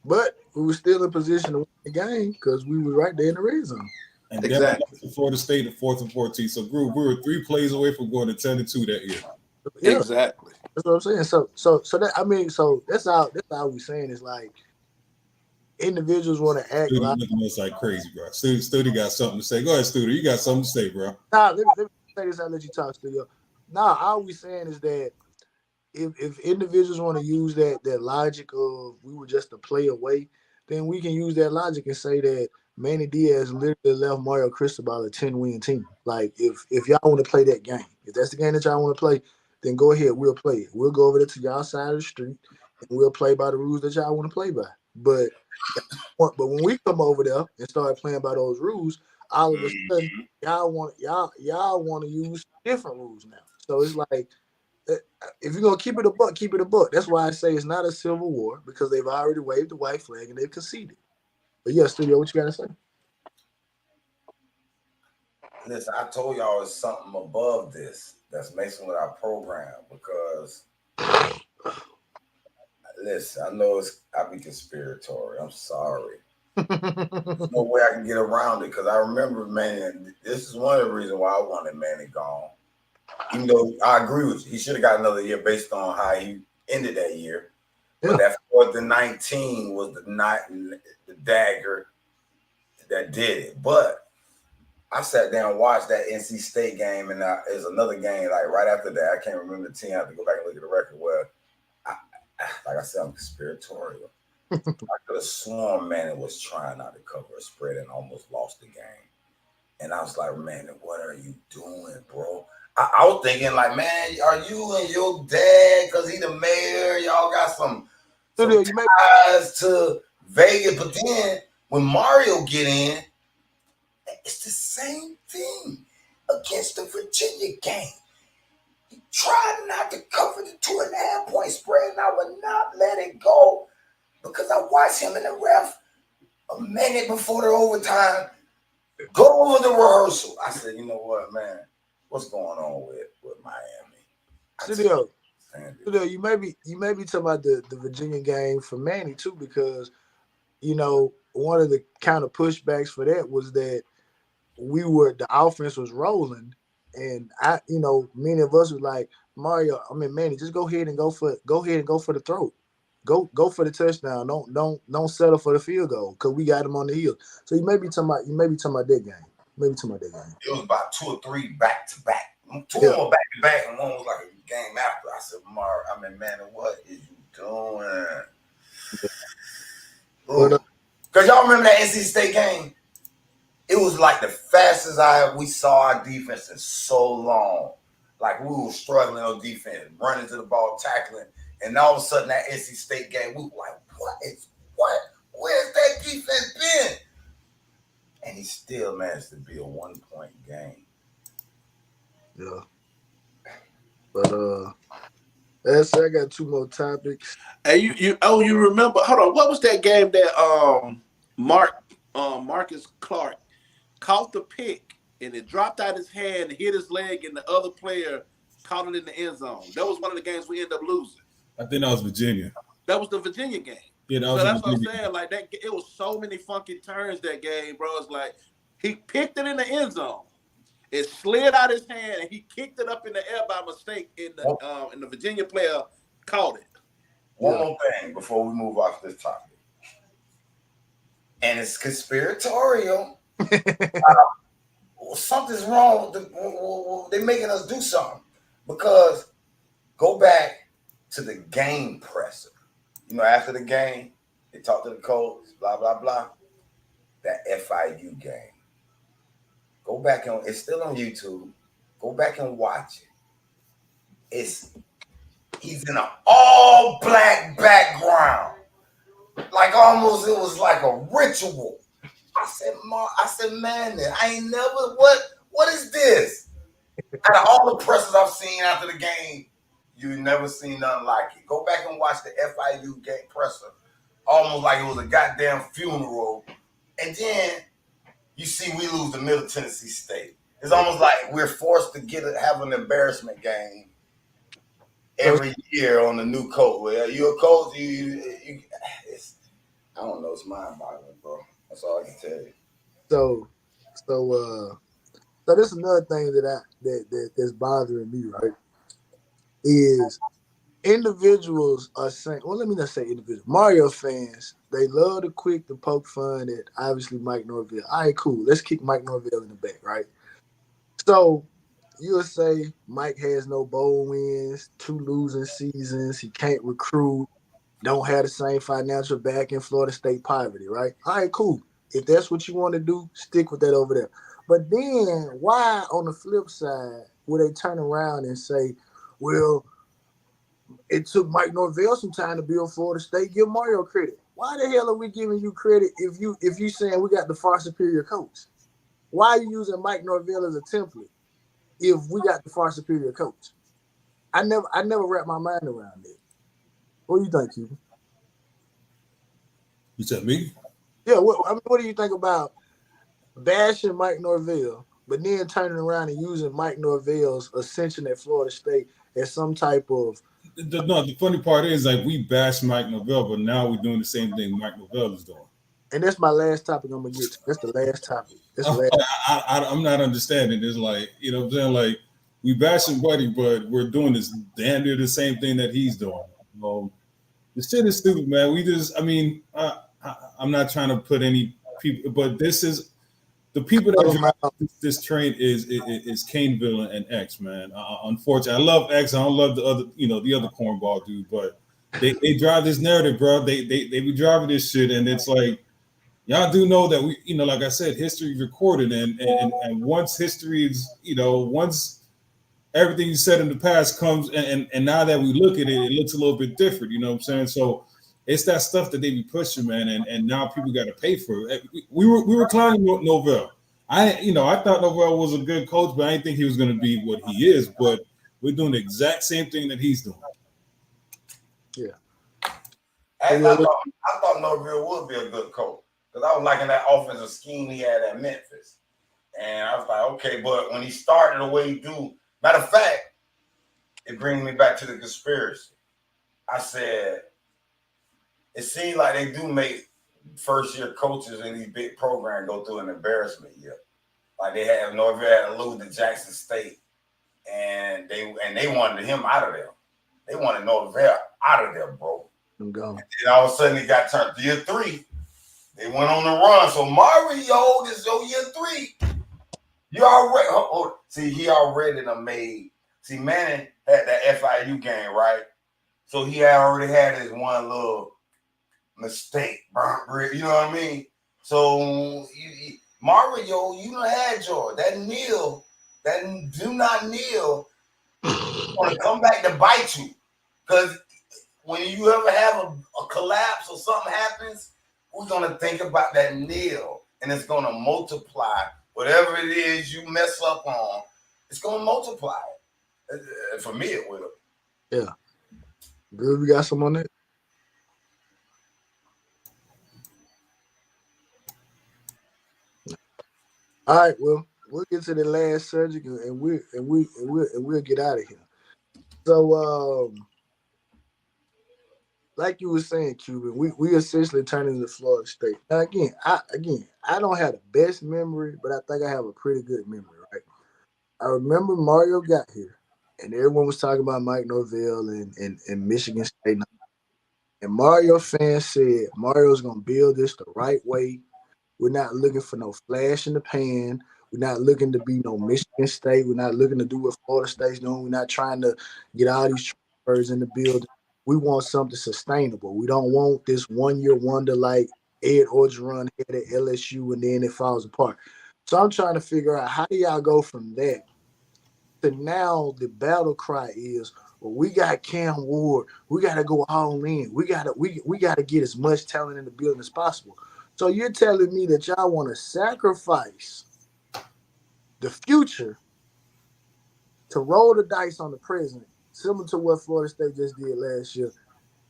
But we were still in position to win the game because we were right there in the red zone. And then we lost to Florida State at 4th and 14. So, we were 3 plays away from going to 10-2 that year. Yeah, exactly. That's what I'm saying. So that's how we saying is like individuals want to act like looking at us like crazy, bro. Studio got something to say. Go ahead, Studio. You got something to say, bro. Nah, let me say this. I'll let you talk, Studio. Nah, all we saying is that if individuals want to use that logic of we were just a play away, then we can use that logic and say that Manny Diaz literally left Mario Cristobal a 10-win team. Like if y'all want to play that game, if that's the game that y'all want to play, then go ahead. We'll play it. We'll go over there to y'all side of the street and we'll play by the rules that y'all want to play by. But when we come over there and start playing by those rules, all of a sudden y'all want to use different rules now. So it's like if you're gonna keep it a buck, keep it a buck. That's why I say it's not a civil war because they've already waved the white flag and they've conceded. But yeah, Studio, what you gotta say? Listen, I told y'all it's something above this that's messing with our program because listen, I know I be conspiratory. I'm sorry. There's no way I can get around it because I remember, man, this is one of the reasons why I wanted Manny gone. Even though I agree with you, he should have got another year based on how he ended that year. Yeah. But that 4th and 19 was the dagger that did it. But I sat down and watched that NC State game, and there's another game like right after that. I can't remember the team. I have to go back and look at the record. Where, like I said, I'm conspiratorial. I could have sworn Manny was trying not to cover a spread and almost lost the game. And I was like, man, what are you doing, bro? I was thinking, like, man, are you and your dad, because he the mayor, y'all got some ties to Vegas? But then when Mario get in, it's the same thing against the Virginia game. He tried not to cover the 2.5-point spread, and I would not let it go because I watched him and the ref a minute before the overtime go over the rehearsal. I said, you know what, man? What's going on with Miami? Studio, you may be talking about the Virginia game for Manny too, because one of the kind of pushbacks for that was that the offense was rolling And I, many of us was like, Mario, Manny, just go ahead and go for the throw. Go for the touchdown. Don't settle for the field goal because we got him on the heel. So you may be talking about that game. Maybe talking about that game. It was about 2 or 3 back to back. 2 Yeah. of them were back to back, and one was like a game after. I said, man, what is you doing? Because y'all remember that NC State game? It was like the fastest we saw our defense in so long. Like we were struggling on defense, running to the ball, tackling, and all of a sudden that NC State game, we were like, where's that defense been? And he still managed to be a 1-point game. Yeah. But I got 2 more topics. Hey, you remember? Hold on, what was that game that Marcus Clark caught the pick and it dropped out his hand, hit his leg, and the other player caught it in the end zone? That was one of the games we ended up losing. I think that was Virginia. That was the Virginia game. Yeah, so that's what I'm saying. Like that, it was so many funky turns that game, bro. It's like he picked it in the end zone. It slid out his hand and he kicked it up in the air by mistake, and the Virginia player caught it. One more thing before we move off this topic, and it's conspiratorial. Something's wrong with they're making us do something, because go back to the game presser. After the game, they talk to the coach, blah, blah, blah. That FIU game. Go back it's still on YouTube. Go back and watch it. He's in an all black background. Like almost it was like a ritual. I said, man, I ain't never, what is this? Out of all the pressers I've seen after the game, you never seen nothing like it. Go back and watch the FIU game presser. Almost like it was a goddamn funeral. And then you see we lose to Middle Tennessee State. It's almost like we're forced to have an embarrassment game every year on the new coach. Well, you a coach, I don't know, it's mind-boggling, bro. That's all I can tell you. So this is another thing that's bothering me, right? Is individuals are saying, well, let me not say individuals. Mario fans, they love to poke fun at obviously Mike Norvell. All right, cool. Let's kick Mike Norvell in the back, right? So you'll say Mike has no bowl wins, 2 losing seasons, he can't recruit, don't have the same financial back in Florida State poverty, right? All right, cool. If that's what you want to do, stick with that over there. But then why on the flip side would they turn around and say, well, it took Mike Norvell some time to build Florida State, give Mario credit? Why the hell are we giving you credit if you saying we got the far superior coach? Why are you using Mike Norvell as a template if we got the far superior coach? I never wrapped my mind around it. What do you think, Cuban? You said me? Yeah, what do you think about bashing Mike Norvell, but then turning around and using Mike Norvell's ascension at Florida State as some type of... The funny part is, like, we bash Mike Norvell, but now we're doing the same thing Mike Norvell is doing. And that's my last topic I'm going to get to. That's the last topic. I'm not understanding. It's like, you know what I'm saying? Like, we bashing Buddy, but we're doing this damn near the same thing that he's doing. The shit is stupid, man. I'm not trying to put any people, but this is the people that drive this train is Caneville and X, man. Unfortunately, I love X. I don't love the other cornball dude, but they drive this narrative, bro. They be driving this shit, and it's like, y'all do know that we, like I said, history is recorded, and once history is, once everything you said in the past comes, and now that we look at it, it looks a little bit different. You know what I'm saying? So it's that stuff that they be pushing, man, and now people got to pay for it. We were clowning Norvell. I thought Norvell was a good coach, but I didn't think he was going to be what he is. But we're doing the exact same thing that he's doing. Yeah. I thought Norvell would be a good coach, because I was liking that offensive scheme he had at Memphis. And I was like, okay, but when he started the way he do, matter of fact, it brings me back to the conspiracy. I said, it seems like they do make first-year coaches in these big programs go through an embarrassment year. Like they have Norvell had to lose to Jackson State and they wanted him out of there. They wanted Norvell out of there, bro. I'm gone. And all of a sudden, he got turned to year 3. They went on the run. So Mario, this is your year 3. You already see he already done made. See, Manning had that FIU game, right? So he already had his one little mistake, you know what I mean? So Mario, you done had yours. That kneel, that do not kneel, gonna come back to bite you. Because when you ever have a collapse or something happens, we're gonna think about that kneel, and it's gonna multiply whatever it is you mess up on. It's gonna multiply. For me, it will. Yeah. Good. We got some on that. All right. Well, we'll get to the last subject, and we'll get out of here. So, like you were saying, Cuban, we essentially turned into Florida State. Now, I don't have the best memory, but I think I have a pretty good memory, right? I remember Mario got here, and everyone was talking about Mike Norvell and Michigan State. And Mario fans said Mario's gonna build this the right way. We're not looking for no flash in the pan. We're not looking to be no Michigan State. We're not looking to do what Florida State's doing. We're not trying to get all these transfers in the building. We want something sustainable. We don't want this 1-year wonder like Ed Orgeron had at LSU and then it falls apart. So I'm trying to figure out, how do y'all go from that to now the battle cry is, well, we got Cam Ward. We got to go all in. We got to get as much talent in the building as possible. So you're telling me that y'all want to sacrifice the future to roll the dice on the present, similar to what Florida State just did last year,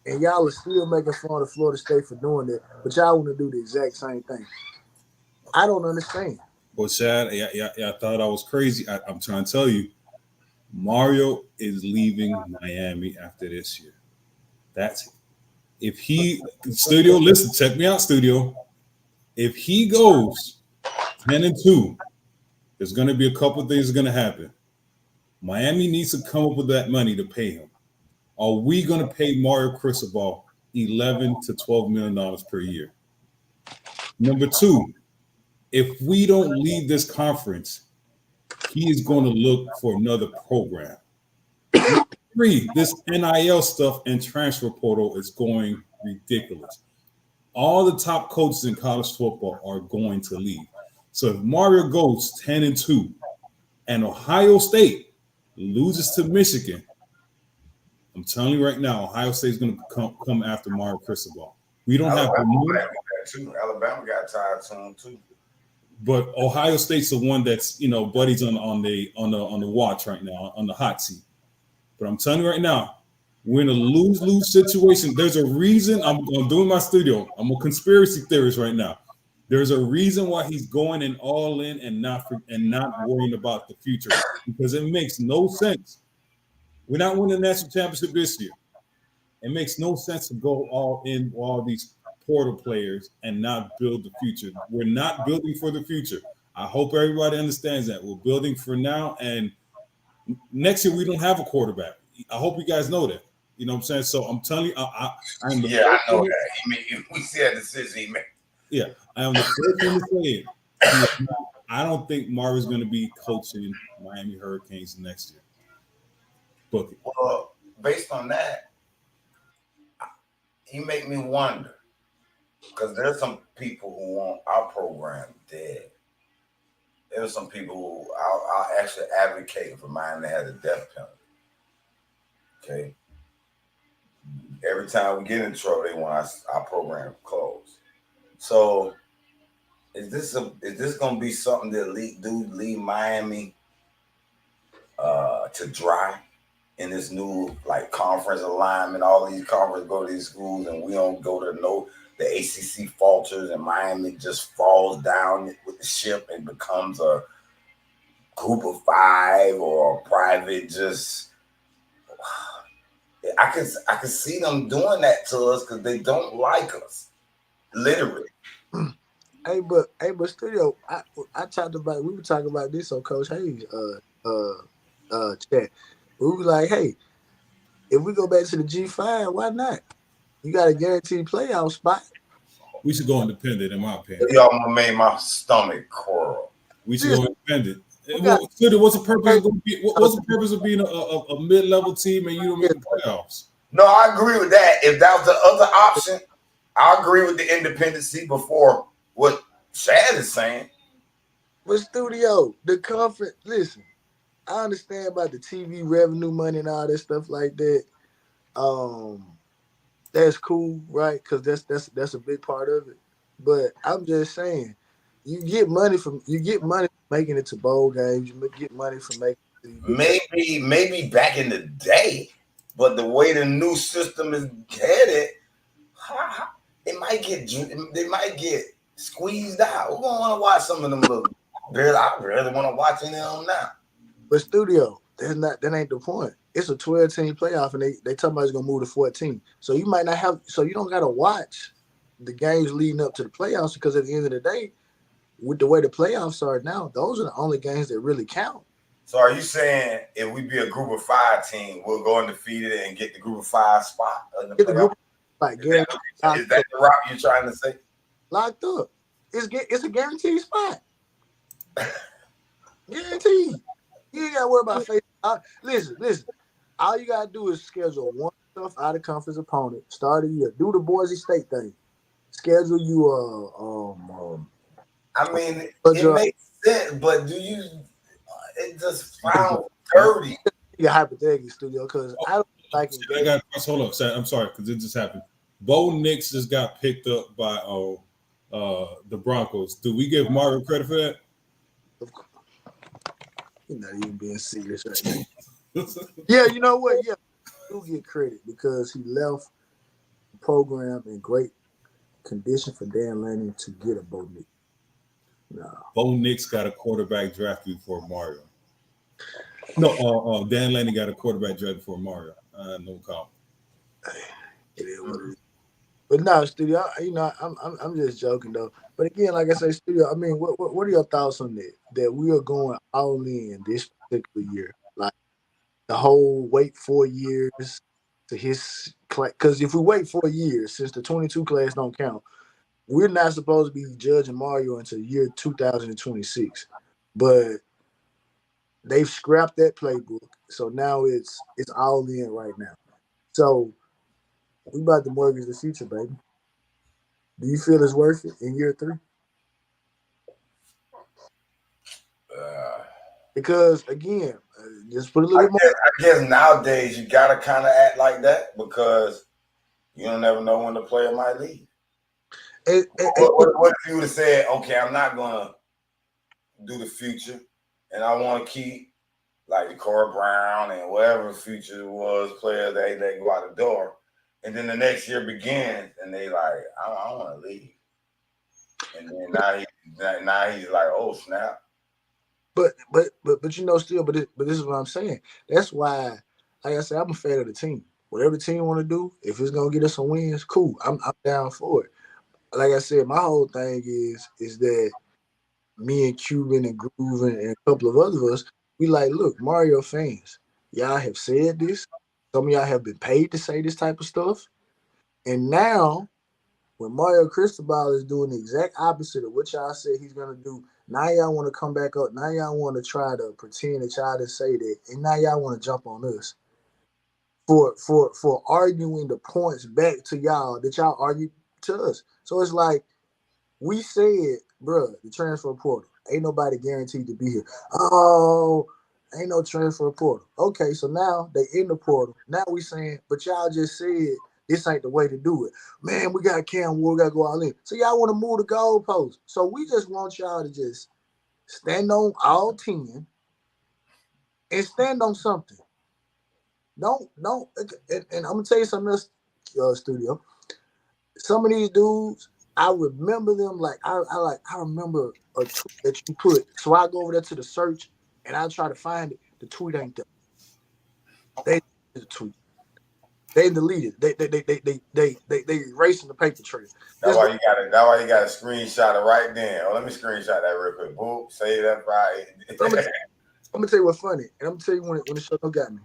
and y'all are still making fun of Florida State for doing that, but y'all want to do the exact same thing. I don't understand. Well, Chad, I thought I was crazy. I'm trying to tell you, Mario is leaving Miami after this year. That's it. If he studio, listen, check me out, studio. If he goes 10-2, there's going to be a couple of things going to happen. Miami needs to come up with that money to pay him. Are we going to pay Mario Cristobal $11 to $12 million per year? Number 2, if we don't leave this conference, he is going to look for another program. 3, this NIL stuff and transfer portal is going ridiculous. All the top coaches in college football are going to leave. So if Mario goes 10-2 and Ohio State loses to Michigan, I'm telling you right now, Ohio State is going to come after Mario Cristobal. We don't have the money. Alabama got tired to him too. But Ohio State's the one that's, buddies on the watch right now, on the hot seat. But I'm telling you right now, we're in a lose-lose situation. There's a reason I'm doing my studio. I'm a conspiracy theorist right now. There's a reason why he's going in all in and not worrying about the future, because it makes no sense. We're not winning the national championship this year. It makes no sense to go all in with all these portal players and not build the future. We're not building for the future. I hope everybody understands that. We're building for now, and next year we don't have a quarterback. I hope you guys know that. You know what I'm saying? So I'm telling you, I know that. We see that decision he made. Yeah, I am the first one to say it. I don't think Mario's going to be coaching Miami Hurricanes next year. Book it. Well, based on that, he make me wonder, because there's some people who want our program dead. There's some people who I'll actually advocate for Miami to have the death penalty. Okay. Every time we get in trouble, they want our program closed. So, is this gonna be something that leave Miami to dry in this new conference alignment? All these conferences go to these schools, and we don't go to the ACC falters, and Miami just falls down with the ship and becomes a group of 5 or a private. Just I can see them doing that to us because they don't like us, literally. Hey, but studio, we were talking about this on Coach Hayes chat. We were like, hey, if we go back to the G5, why not? You got a guaranteed playoff spot. We should go independent, in my opinion. Y'all made my stomach curl. We should go independent. We got- What's the purpose of going to be? What's the purpose of being a mid-level team and you don't make the playoffs? No, I agree with that. If that was the other option, I agree with the independency before what Shad is saying. But studio, the conference. Listen, I understand about the TV revenue money and all that stuff like that. That's cool, right? Because that's a big part of it. But I'm just saying, you get money from making it to bowl games. You get money from Maybe back in the day, but the way the new system is headed, they might get squeezed out. Who gonna want to watch some of them little? I really want to watch any of them now. But studio, that ain't the point. It's a 12-team playoff, and they talking about it's gonna move to 14. So you might not have. So you don't gotta watch the games leading up to the playoffs because at the end of the day, with the way the playoffs are now, those are the only games that really count. So are you saying if we be a group of 5 team, we'll go undefeated and get the group of 5 spot in the playoff? Like is that the route you're trying to say? Locked up. It's a guaranteed spot. Guaranteed. You ain't gotta worry about face. Listen. All you gotta do is schedule one tough out of conference opponent. Start of the year. Do the Boise State thing. Schedule you I mean, it makes sense, but do you? It just sounds dirty. You hypothetical studio because I don't like it. Hold up, I'm sorry because it just happened. Bo Nix just got picked up by the Broncos. Do we give Mario credit for that? You're not even being serious right now. Yeah, you know what? Yeah, do get credit because he left the program in great condition for Dan Lanning to get a Bo Nix. No. Bo Nix got a quarterback drafted before Mario. No, Dan Lanning got a quarterback drafted before Mario. No comment. It is what it is. But no, studio. I'm just joking though. But again, like I say, studio. I mean, what are your thoughts on that? That we are going all in this particular year, like the whole wait 4 years to his class. Because if we wait 4 years, since the 22 class don't count, we're not supposed to be judging Mario until year 2026. But they've scrapped that playbook, so now it's all in right now. So we about to mortgage the future, baby. Do you feel it's worth it in year 3? Because again, just put a little bit more. I guess nowadays you gotta kind of act like that because you don't never know when the player might leave. What if you would have said, okay, I'm not gonna do the future, and I want to keep like the Corey Brown and whatever future was players they go out the door, and then the next year begins and they like, I want to leave, and then now he's like, oh snap. But still, but this is what I'm saying. That's why, like I said, I'm a fan of the team. Whatever the team want to do, if it's gonna get us some wins, cool. I'm down for it. Like I said, my whole thing is that me and Cuban and Groovin and a couple of others of us, we like, look, Mario fans, y'all have said this. Some of y'all have been paid to say this type of stuff. And now, when Mario Cristobal is doing the exact opposite of what y'all said he's gonna do, now y'all want to come back up. Now y'all want to try to pretend that y'all didn't say that, and now y'all want to jump on us for arguing the points back to y'all that y'all argued to us. So it's like we said, bro, the transfer portal ain't nobody guaranteed to be here. Oh, ain't no transfer portal. Okay, so now they in the portal. Now we saying, but y'all just said this ain't the way to do it. Man, we got Cam Ward, we got to go all in. So y'all want to move the goalposts. So we just want y'all to just stand on all 10 and stand on something. Don't, and I'm going to tell you something else, studio. Some of these dudes, I remember them like, I remember a tweet that you put. So I go over there to the search and I try to find it. The tweet ain't there. They the tweet. They deleted. They erasing the paper trail. That's why you got to. That's why you got to screenshot it right then. Oh, let me screenshot that real quick. Boom, say that right. I'm gonna tell you what's funny, and I'm gonna tell you when the show got me.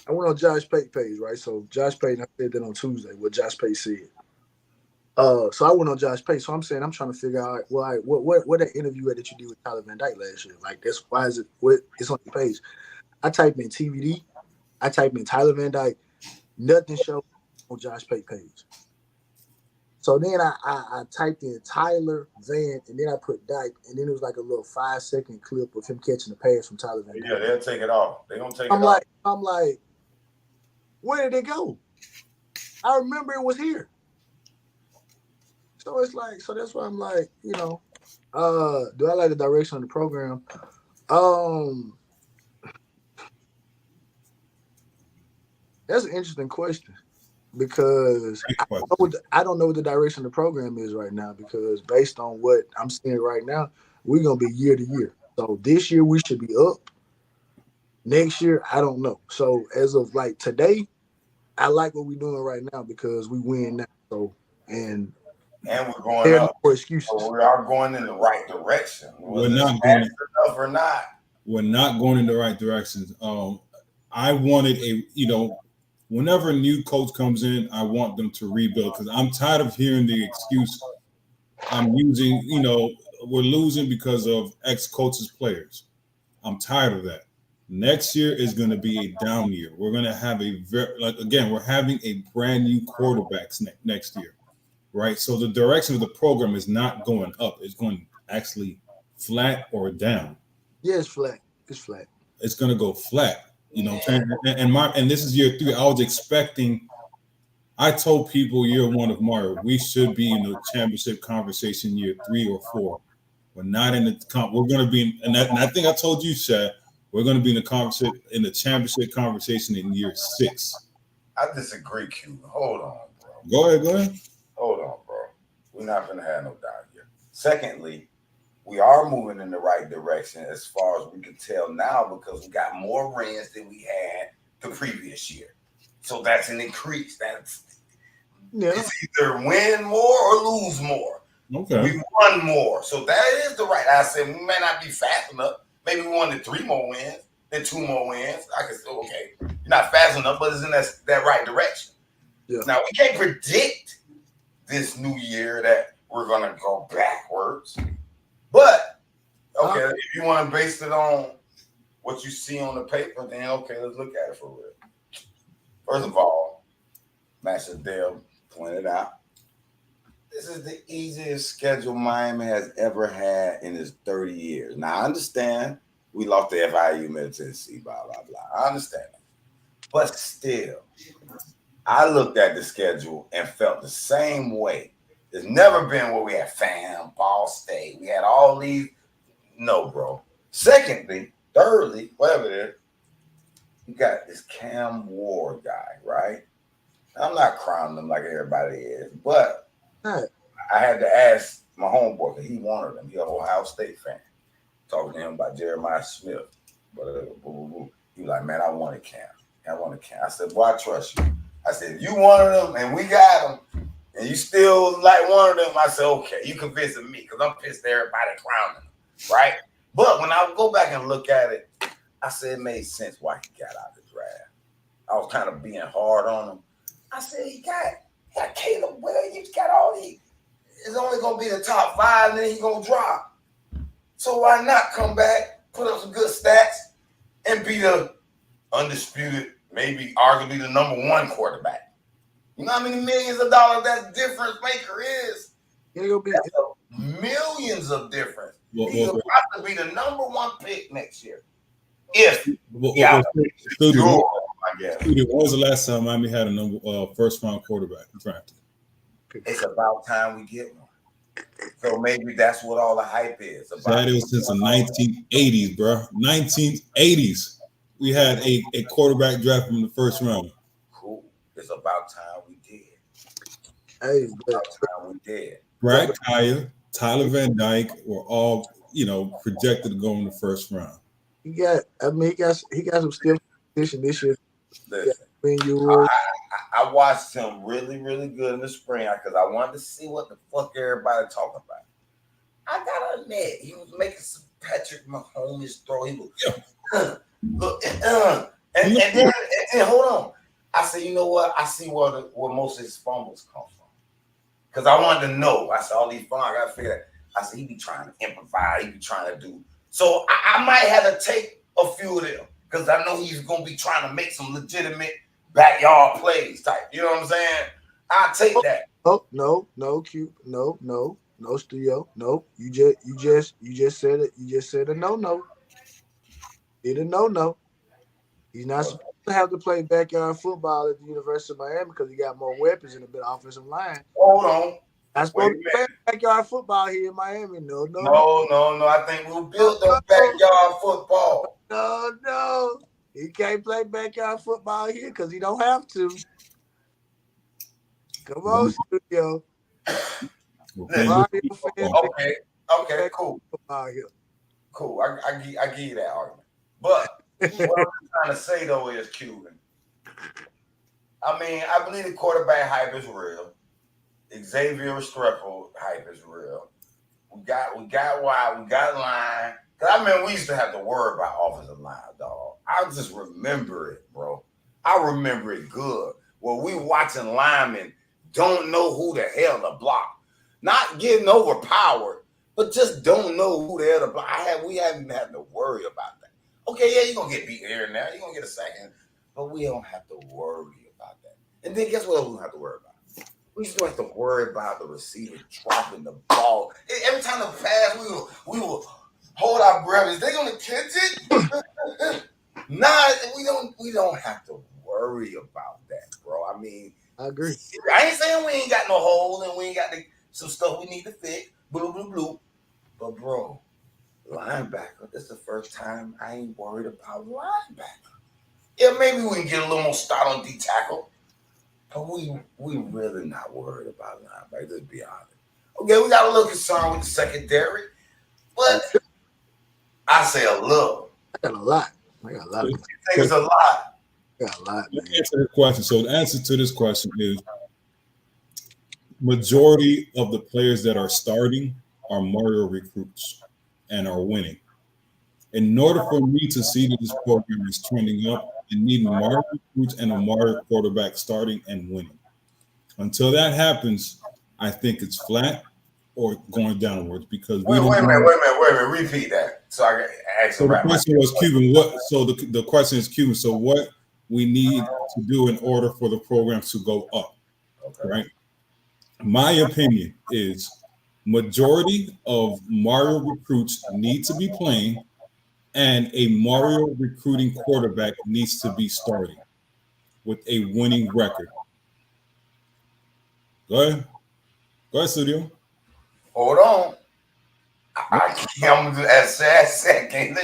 I went on Josh Payton page, right? So Josh Payton, I said that on Tuesday, what Josh Payton said. So I went on Josh Payton. So I'm saying I'm trying to figure out why what that interview that you did with Tyler Van Dyke last year. Like that's why is it what it's on your page. I type in TVD, I type in Tyler Van Dyke, nothing showed on Josh Payton page. So then I typed in Tyler Van and then I put Dyke and then it was like a little 5-second clip of him catching the pass from Tyler Van Yeah, Dyke. they'll take it off. They're gonna take it I'm off. like, I'm like, where did it go? I remember it was here. So it's like, so that's why I'm like, do I like the direction of the program? Um, that's an interesting question because Great I question. don't know I don't know what the direction of the program is right now because based on what I'm seeing right now, we're gonna be year to year. So this year we should be up. Next year, I don't know. So as of like today, I like what we're doing right now because we win now. So and And we're going there are no up. more So excuses. we are going in the right direction. We're Whether it's not going. fast enough or not. We're not going in the right direction. I wanted whenever a new coach comes in, I want them to rebuild because I'm tired of hearing the excuse I'm using. We're losing because of ex coaches players. I'm tired of that. Next year is going to be a down year. We're going to have we're having a brand new quarterbacks next year, right? So the direction of the program is not going up. It's going actually flat or down. Yeah, it's flat. It's flat. It's going to go flat. You know what I'm saying? And this is year 3. I was expecting. I told people year 1 of Mario, we should be in the championship conversation year 3 or 4. We're not in the we're going to be and I think I told you, Shad, we're going to be in the championship conversation in year 6. I disagree, Q. Hold on, bro. Go ahead. Hold on, bro. We're not gonna have no doubt here. Secondly, we are moving in the right direction as far as we can tell now because we got more wins than we had the previous year. So that's an increase. It's either win more or lose more. Okay. We won more. So that is the right. I said we may not be fast enough. Maybe we wanted 3 more wins, then 2 more wins. I can say, okay, you're not fast enough, but it's in that right direction. Yeah. Now we can't predict this new year that we're gonna go backwards. But okay, if you want to base it on what you see on the paper, then okay, let's look at it for real. First of all, Master Dale pointed out, this is the easiest schedule Miami has ever had in its 30 years. Now I understand we lost to FIU, Middle Tennessee, blah blah blah. I understand that, but still, I looked at the schedule and felt the same way. There's never been where we had FAM, Ball State. We had all these. No, bro. Secondly, thirdly, whatever it is, you got this Cam Ward guy, right? I'm not crowning him like everybody is, but I had to ask my homeboy because he wanted him. He's an Ohio State fan. Talking to him about Jeremiah Smith. Whatever. He was like, man, I wanted Cam. I said, boy, I trust you. I said, if you wanted him and we got him, and you still like one of them, I said, okay, you convincing me because I'm pissed at everybody crowning him, right? But when I go back and look at it, I said it made sense why he got out of the draft. I was kind of being hard on him. I said, he got Caleb Williams, got all these. It's only going to be the top 5, and then he's going to drop. So why not come back, put up some good stats, and be the undisputed, maybe arguably the number 1 quarterback? You know how many millions of dollars that difference maker is? Millions of difference. He's about to be the number 1 pick next year. If Studio, when was the last time Miami had a first round quarterback drafted? It's about time we get one. So maybe that's what all the hype is. That is since the 1980s, bro. 1980s. We had a quarterback draft from the first round. Cool. It's about time we did. Hey, it's about time we did. Brad Kaya, Tyler Van Dyke were all, projected to go in the first round. He got some stiff competition this year. Listen, I watched him really, really good in the spring because I wanted to see what the fuck everybody talking about. I gotta admit, he was making some Patrick Mahomes throw. He was Look, and then hold on. I said, you know what? I see where most of his fumbles come from. Because I wanted to know. I said, all these fumbles, I got to figure that. I said, he be trying to improvise. He be trying to do. So I might have to take a few of them. Because I know he's going to be trying to make some legitimate backyard plays type. You know what I'm saying? I'll take that. No, Q, no, studio, no. You just said it. You just said a no. Did a no. He's not supposed to have to play backyard football at the University of Miami because he got more weapons in the better offensive line. Hold on. Not supposed to play backyard football here in Miami. No. I think we'll build the backyard football. No. He can't play backyard football here because he don't have to. Come on, studio. Okay, cool. Cool. I give you that argument. But what I'm trying to say though is Cuban. I mean, I believe the quarterback hype is real. Xavier Restrepo hype is real. We got wide, we got line. Cause I mean, we used to have to worry about offensive line, dog. I just remember it, bro. I remember it good. Well, we watching linemen don't know who the hell to block. Not getting overpowered, but just don't know who the hell to block. We haven't had to worry about that. Okay, yeah, you're gonna get beat here and there. You're gonna get a second, but we don't have to worry about that. And then guess what we don't have to worry about? We still have to worry about the receiver dropping the ball. Every time the pass, we will hold our breath. Is they gonna catch it? Nah, we don't have to worry about that, bro. I mean, I agree. I ain't saying we ain't got no holes and we ain't got some stuff we need to fix. Blue. But bro, linebacker, this is the first time I ain't worried about linebacker. Yeah, maybe we can get a little more start on D tackle. But we really not worried about linebacker, let's be honest. Okay, we got a little concern with the secondary, but I say a little. I got a lot. I think it's a lot. I got a lot, man. Answer the question. So the answer to this question is majority of the players that are starting are Mario recruits and are winning. In order for me to see that this program is trending up, it needs Mario recruits and a Mario quarterback starting and winning. Until that happens, I think it's flat or going downwards because wait a minute. Repeat that. So I can ask. So the question was Cuban. The question is Cuban. So what we need to do in order for the program to go up, right? My opinion is majority of Mario recruits need to be playing, and a Mario recruiting quarterback needs to be starting with a winning record. Go ahead, studio. Hold on. I'm at second.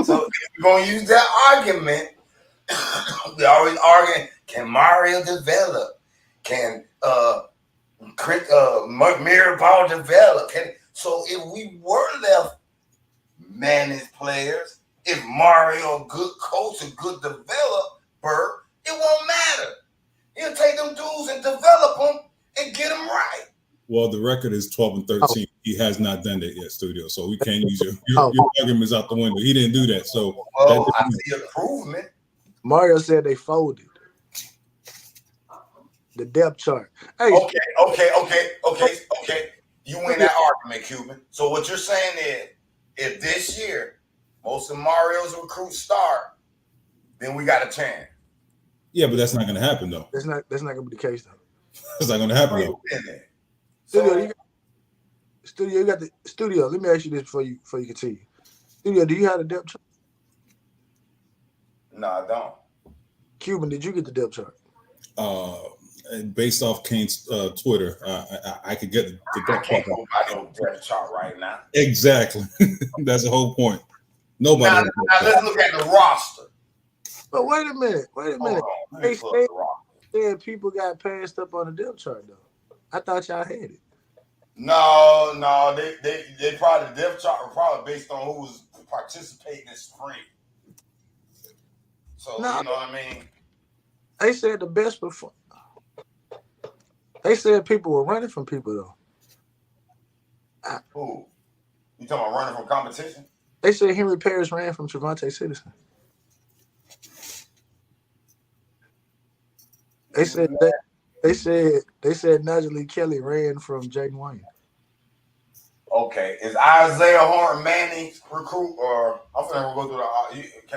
So if we're gonna use that argument, we always arguing, can Mario develop? Can Mirabal develop? So if we were left managed players, if Mario a good coach, a good developer, it won't matter. He'll take them dudes and develop them and get them right. Well, the record is 12-13. He has not done that yet, studio. So we can't use your arguments out the window. He didn't do that. So I see improvement. Mario said they folded the depth chart. Hey, Okay. You win that argument, Cuban. So what you're saying is, if this year most of Mario's recruits start, then we got a chance. Yeah, but that's not going to happen though. That's not going to be the case though. That's not going to happen though. Studio, you got the studio. Let me ask you this before you continue. Studio, do you have the depth chart? No, I don't. Cuban, did you get the depth chart? Based off Kane's Twitter, I could get the depth chart. I don't depth chart right now. Exactly. That's the whole point. Nobody. Now let's look at the roster. But wait a minute. They said people got passed up on the depth chart though. I thought y'all had it. No, they probably the depth chart were probably based on who was participating in spring. So you know what I mean? They said the best before. They said people were running from people though. Who? You talking about running from competition? They said Henry Parrish ran from Trevante Citizen. They said that. They said Najee Kelly ran from Jaden Wayne. Okay, is Isaiah Horn Manning's recruit, or I'm gonna go through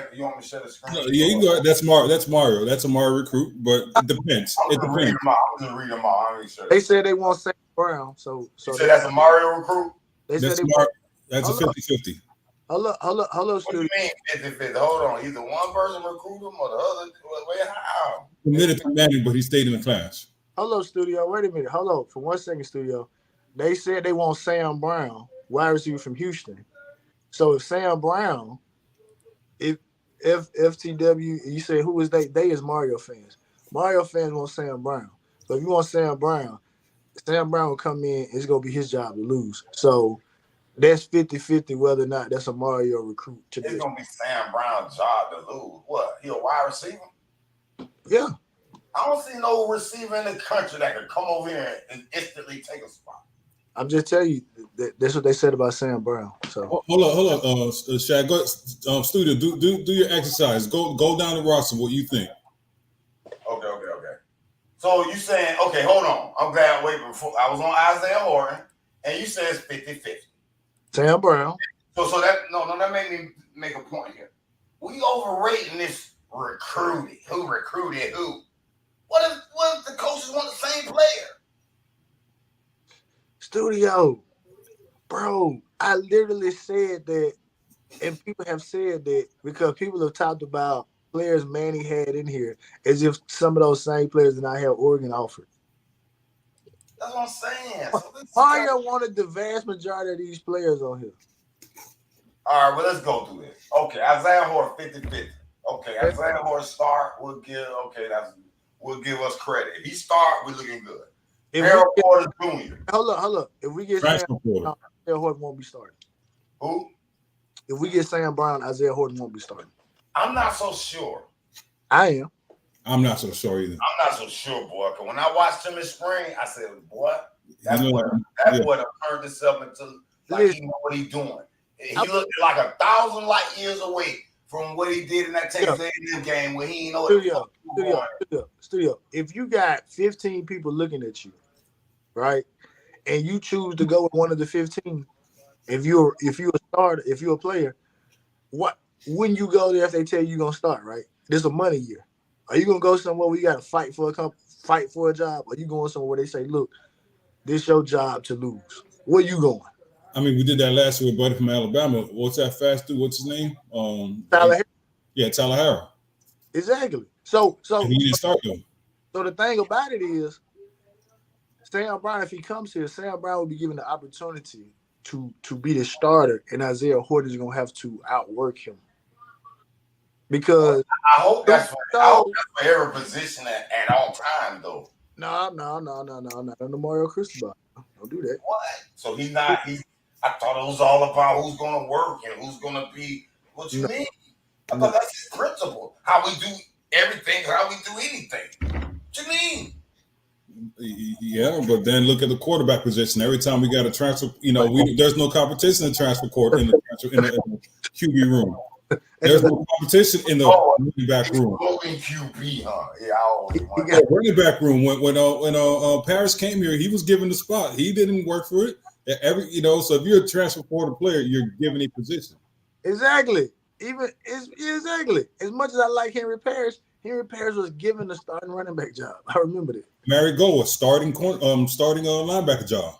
the? You want me to share the screen? Yeah, you go. That's Mario. That's Mario. That's a Mario recruit, but it depends. I'm It gonna read depends. them out. I'm gonna read them out. I'm gonna share They this. said they want Sam Brown. So You said that's a Mario recruit? they said That's they Mario. want. That's a Hold up, 50-50. hold up, What do studio. you mean 50-50? Hold on. Either one person recruit him or the other. Wait, how? Committed to Manning, but he stayed in the class. Hello, studio. Wait a minute. Hello, for 1 second, studio. They said they want Sam Brown, wide receiver from Houston. So if Sam Brown, if FTW, you say who is they? They is Mario fans. Mario fans want Sam Brown. So if you want Sam Brown will come in. It's gonna be his job to lose. So that's 50-50 whether or not that's a Mario recruit. It's gonna be Sam Brown's job to lose. What? He a wide receiver? Yeah. I don't see no receiver in the country that can come over here and instantly take a spot. I'm just telling you that's what they said about Sam Brown. So Hold on. Shaq, go studio. Do your exercise. Go down the roster. What you think? Okay. So you saying, okay, hold on. I'm glad. Wait, before I was on Isaiah Horton, and you said it's 50-50. Sam Brown. So that that made me make a point here. We overrating this recruiting. Who recruited who? What if the coaches want the same player? Studio, bro, I literally said that, and people have said that because people have talked about players Manny had in here as if some of those same players that I had Oregon offered. That's what I'm saying. So Mario wanted the vast majority of these players on here. All right, well, let's go through this. Okay, Isaiah Horton 50-50. Okay, Isaiah Horton start, we'll give us credit. If he start, we're looking good. Harold Porter Jr. Hold up. If we get Sam Brown, Isaiah Horton won't be starting. Who? If we get Sam Brown, Isaiah Horton won't be starting. I'm not so sure. I am. I'm not so sure either. I'm not so sure, boy. Because when I watched him in spring, I said, boy, that boy turned himself into like he know what he's doing. He looked like 1,000 light years away from what he did in that Texas A&M game where he ain't know what Studio. If you got 15 people looking at you, right, and you choose to go with one of the 15, if you're a starter, if you're a player, what when you go there if they tell you you're gonna start, right? There's a money year. Are you gonna go somewhere where you gotta fight for a job? Or you going somewhere where they say, look, this your job to lose? Where you going? I mean, we did that last year with buddy from Alabama. What's that fast dude? What's his name? Tyler Harris. Yeah, Tyler Harris. Exactly. So and he didn't start though. So the thing about it is, Sam Brown, if he comes here, Sam Brown will be given the opportunity to be the starter, and Isaiah Horton is gonna have to outwork him. Because I hope that's for every position at all times, though. No, not on the Mario Cristobal. Don't do that. What? So he's not. I thought it was all about who's going to work and who's going to be. What you mean? I thought that's his principle. How we do everything, how we do anything. What you mean? Yeah, but then look at the quarterback position. Every time we got a transfer, there's no competition in the transfer court in the QB room. There's no competition in the running back room. Going QB, huh? Yeah, I always want that. Running back room. When Paris came here, he was given the spot. He didn't work for it. So if you're a transfer portal player, you're given a position. Exactly. Exactly. As much as I like Henry Parrish was given the starting running back job. I remember that. Mary Go was starting linebacker job.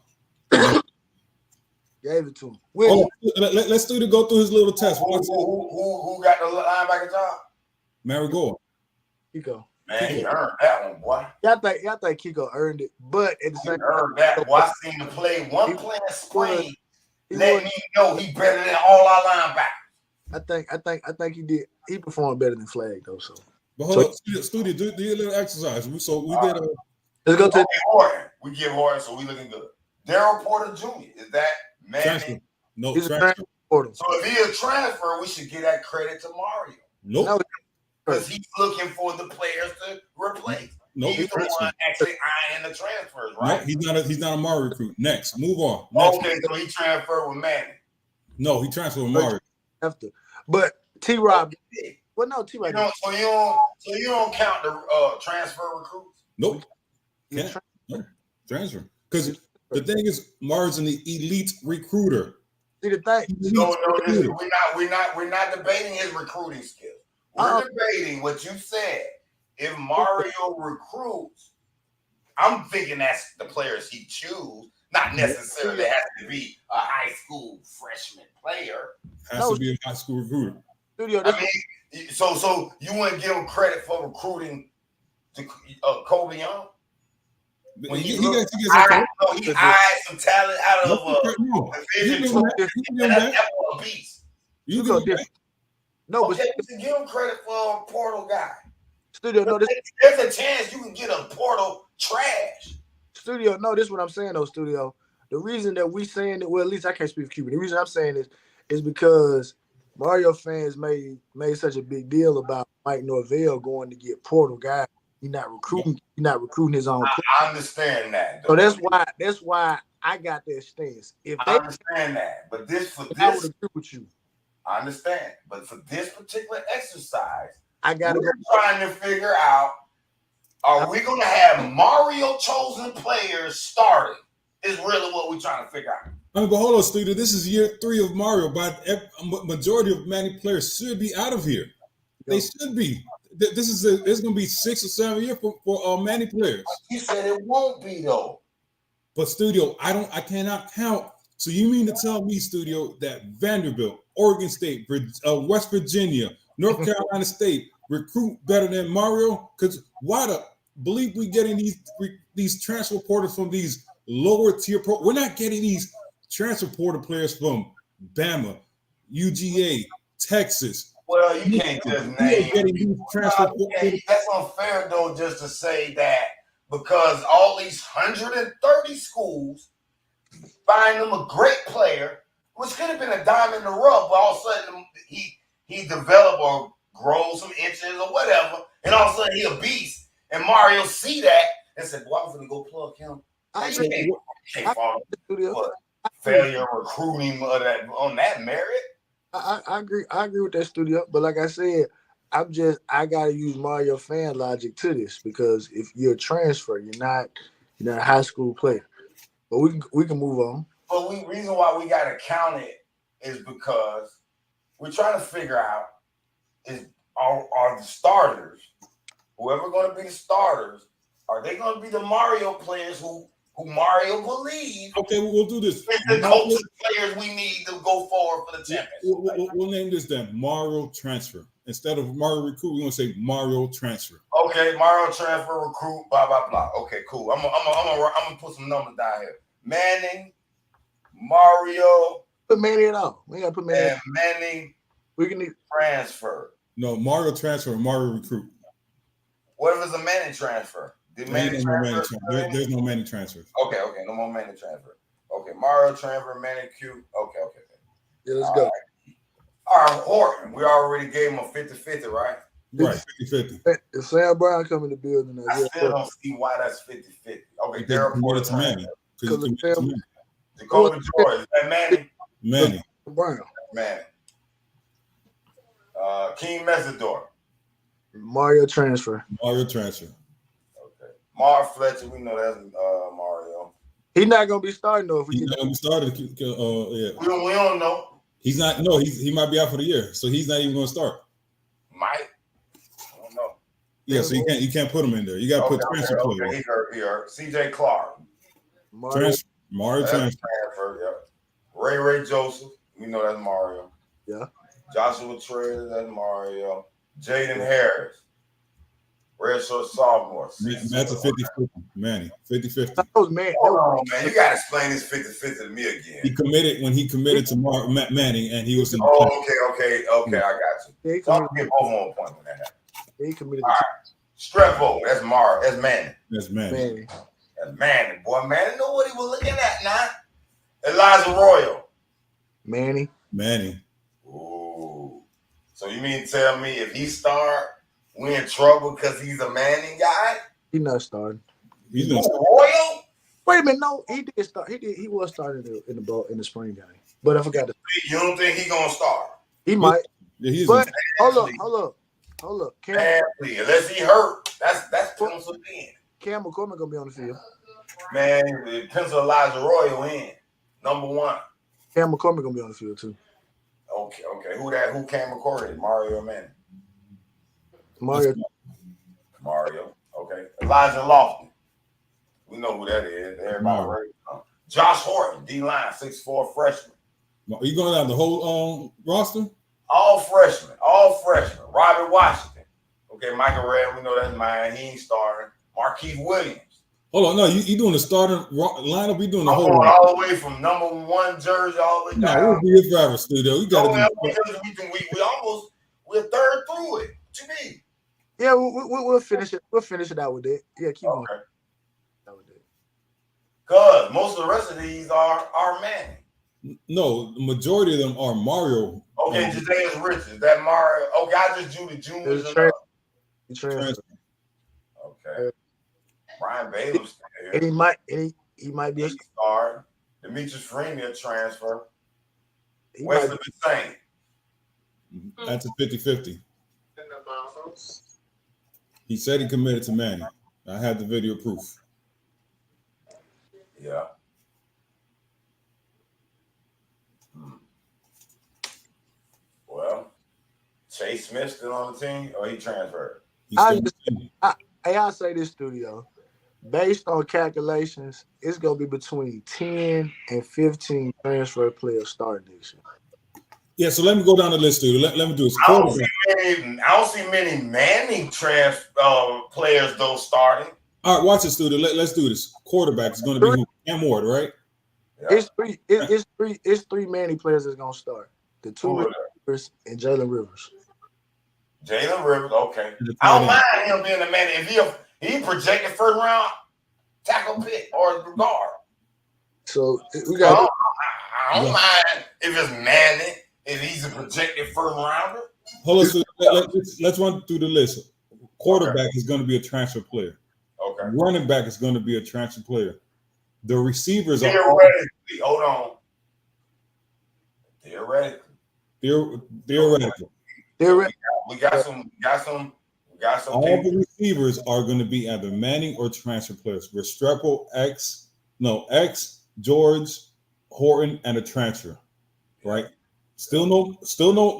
Gave it to him. Let's go through his little test. Who got the linebacker job? Mary Go. Kiko. Man, he earned that one, boy. Y'all think Kiko earned it, but at the same time, earned that. Boy, I seen him play one play in spring. Let me know he better than all our linebackers. I think he did. He performed better than Flag though. So, but hold on, studio, do a little exercise. We did. Let's go to Horton. We give Horton, so we looking good. Daryl Porter Jr. Is that man? Transfer. No he's transfer. So if he a transfer, we should give that credit to Mario. Nope. Because he's looking for the players to replace. Nope. He's the one actually eyeing the transfers, right? No, he's not a Mario recruit. Next, move on. Okay, so he transferred with Manning. No, he transferred with Mario. after. But T-Rob, well, no, You T-Rob. don't, so you don't count the transfer recruits? Nope. You Can't. No. Transfer. Because the thing is, Mario's an elite recruiter. See the thing. No, we're not debating his recruiting skills. We're debating what you said. If Mario recruits, I'm thinking that's the players he chooses, not necessarily has to be a high school freshman player. Has to be a high school recruiter. Studio, I mean, so you wouldn't give him credit for recruiting to Kobe Young? When he eyed some talent out of Division II. That's a beast. You can do that. No, but you give him credit for a portal guy. Studio, no, there's a chance you can get a portal trash. Studio, no, this is what I'm saying though, Studio. The reason that we saying that, well, at least I can't speak for Cuban. The reason I'm saying is because Mario fans made such a big deal about Mike Norvell going to get portal guys. He's not recruiting his own. I understand that. Though. So that's why I got that stance. I understand that, but I would agree with you. I understand, but for this particular exercise, we're trying to figure out: are we going to have Mario chosen players starting? Is really what we're trying to figure out. I mean, but hold on, Studio. This is year 3 of Mario, but majority of Manny players should be out of here. They should be. It's going to be 6 or 7 years for Manny players. You said it won't be though. But Studio, I cannot count. So you mean to tell me, Studio, that Vanderbilt, Oregon State, West Virginia, North Carolina State recruit better than Mario? Because why the believe we getting these transfer portals from these lower tier pro? We're not getting these transfer portal players from Bama, UGA, Texas. Well, you can't just name. That's unfair though, just to say that because all these 130 schools find him a great player, which could have been a dime in the rough, but all of a sudden he developed or grows some inches or whatever, and all of a sudden he a beast. And Mario see that and said, "Well, I'm gonna go plug him." Can't fall failure recruiting on that merit. I agree with that, Studio. But like I said, I gotta use Mario fan logic to this because if you're a transfer, you're not a high school player. But we can move on. But reason why we gotta count it is because we're trying to figure out are the starters, whoever going to be the starters, are they going to be the Mario players who Mario believes? Okay, we'll do this. The coaching players we need to go forward for the championship. We'll name this then Mario transfer. Instead of Mario recruit, we're going to say Mario transfer. Okay, Mario transfer, recruit, blah, blah, blah. Okay, cool. I'm gonna put some numbers down here. Manning, Mario. Put Manning it on. We got to put Manning. And Manning. We can need transfer. No, Mario transfer, Mario recruit. What if it's a Manning transfer? There's no Manning transfers. Okay, no more Manning transfer. Okay, Mario transfer, Manning Q. Okay. Yeah, let's go. All right, Horton. We already gave him a 50-50, right? Right, 50-50. If Sam Brown come in the building, I still don't see why that's 50-50. Okay, Derek Porter to Manning. Jacoby Jordan. Is that Manning? Manning. Brown. Manning. King Mesidor. Mario transfer. Okay. Marv Fletcher, we know that's Mario. He's not gonna be starting though. He's not gonna be started. Yeah. We don't know. He's not. No, he might be out for the year, so he's not even gonna start. Might. I don't know. Yeah, so you can't put him in there. You got to put transfer players. He hurt. C.J. Clark. Mario transfer. Yeah. Ray Joseph, we know that's Mario. Yeah. Joshua Trader, that's Mario. Jaden Harris. Redshirt sophomore. That's a 50-50. Manny, 50-50. That was man. Hold on, man. You got to explain this 50-50 to me again. He committed to Manning, and he was in. Okay. I got you. So I'm get both on point with that. He committed. All right. Strepo, that's Manning. That's Manning. That's Manning. Boy, Manning know what he was looking at now. Elijah Royal. Manning. Ooh. So you mean to tell me if he start, we in trouble because he's a Manning guy? He's not starting. He's not Royal? Wait a minute, no, he did start. He was starting in the spring game, but I forgot to. You don't think he's gonna start? He might. Yeah, he's. But hold up. Badly, unless he hurt. That's penciled in. Cam McCormick gonna be on the field. Man, pencil Elijah Royal in. Number one. Cam McCormick gonna be on the field too. Okay. Who came recorded? Mario Manning. Mario. Okay. Elijah Lofton. We know who that is. Everybody ready. Josh Horton, D-line, 6'4" freshman. Are you going down the whole roster? All freshmen. Robert Washington. Okay, Michael Red, we know that's mine. He ain't starting. Markeith Williams. Hold on, no, you doing the starting lineup? We doing the I'm whole going all the way from number one jersey all the way down. No, we'll be here forever, studio. We got to we're third through it. What you mean? Yeah, we'll finish it. We'll finish it out with that. Yeah, keep going. Out with that. Cause most of the rest of these are Manning. No, the majority of them are Mario. Okay, Jadaeus Richards. That Mario. Okay, I just drew the juniors. Transfer. Okay. Brian Bailey's still here. And he might be a star. Demetrius Freeman a transfer. he Wesley might, Saint. That's a 50-50. He said he committed to Manning. I have the video proof. Yeah. Well, Chase Smith still on the team, or he transferred? I'll say this, studio. Based on calculations, it's gonna be between 10 and 15 transfer players starting this year. Yeah, so let me go down the list, dude. Let me do this. I don't see many Manning players though starting. All right, watch this, dude. Let's do this. Quarterback is going to be who? Cam Ward, right? Yeah. It's three Manning players that's gonna start. The two Rivers and Jalen Rivers. Jalen Rivers, okay. I don't mind him being a Manning if he projected first round tackle pick or guard. So we got. I don't mind if it's Manning. If he's a projected first rounder. Hold on, so let's run through the list. Quarterback is going to be a transfer player. Okay. Running back is going to be a transfer player. The receivers are hold on. Theoretically. We got some. All the receivers are going to be either Manning or transfer players. Restrepo, X, George, Horton, and a transfer. Right? Still no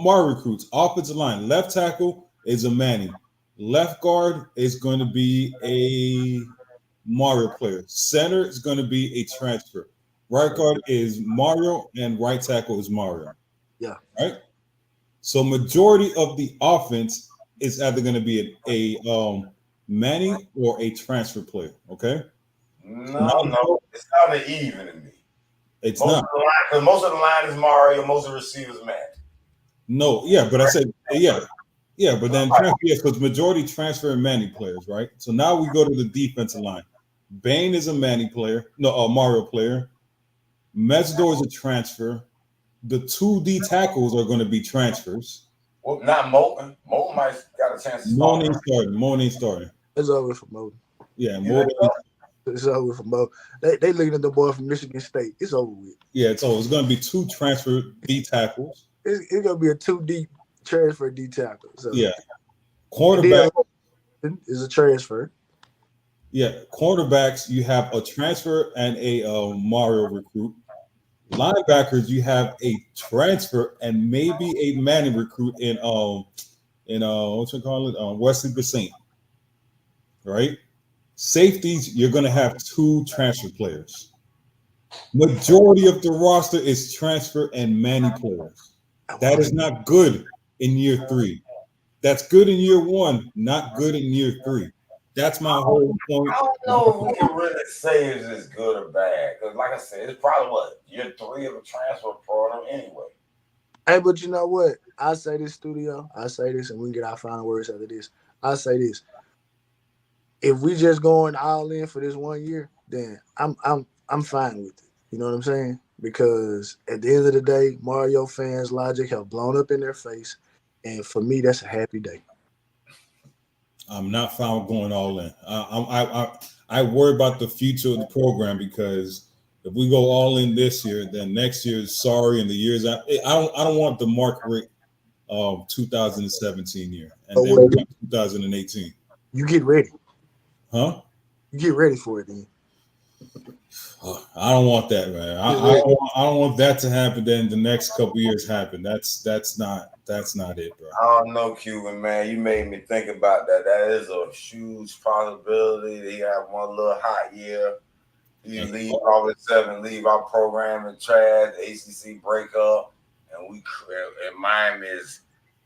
Mario recruits. Offensive line, left tackle is a Manning. Left guard is going to be a Mario player. Center is going to be a transfer. Right guard is Mario, and right tackle is Mario. Yeah. Right. So majority of the offense is either going to be a Manning or a transfer player. Okay. No, it's not even to me. It's not. Because most of the line is Mario, most of the receivers Manning. No, yeah, but I said yeah, but then because majority transfer and Manning players, right? So now we go to the defensive line. Bain is a Manning player, a Mario player. Mesidor is a transfer. The 2D tackles are going to be transfers. Well, not Moulton. Moulton might got a chance to start. Moulton ain't starting. It's over for Moulton. Yeah, Moulton. It's over for Mo. They looking at the boy from Michigan State. It's over with. Yeah, it's over. It's going to be 2 transfer D tackles. It's going to be a 2D transfer D tackle. So. Yeah. Cornerback is a transfer. Yeah, cornerbacks, you have a transfer and a Mario recruit. Linebackers, you have a transfer and maybe a Manning recruit in what you call it, Wesley Bassine. Right? Safeties, you're going to have 2 transfer players. Majority of the roster is transfer and Manning players. That is not good in year 3. That's good in year 1, not good in year 3. That's my whole point. I don't know if we can really say is this good or bad. Because like I said, it's probably year 3 of a transfer program anyway. Hey, but you know what? I say this, studio. I say this, and we can get our final words after this. I say this. If we just going all in for this 1 year, then I'm fine with it. You know what I'm saying? Because at the end of the day, Mario fans' logic have blown up in their face, and for me, that's a happy day. I'm not fine with going all in. I worry about the future of the program because if we go all in this year, then next year is sorry, and the years I don't want the market rate 2017 year, and Oh, then well, we got 2018. you get ready. Huh? You get ready for it then. I don't want that, man. I don't want that to happen. Then the next couple years happen. That's not it, bro. I don't know, Cuban, man. You made me think about that. That is a huge possibility. They have one little hot year. You leave all of a sudden, leave our program in trash. The ACC break up, and Miami is.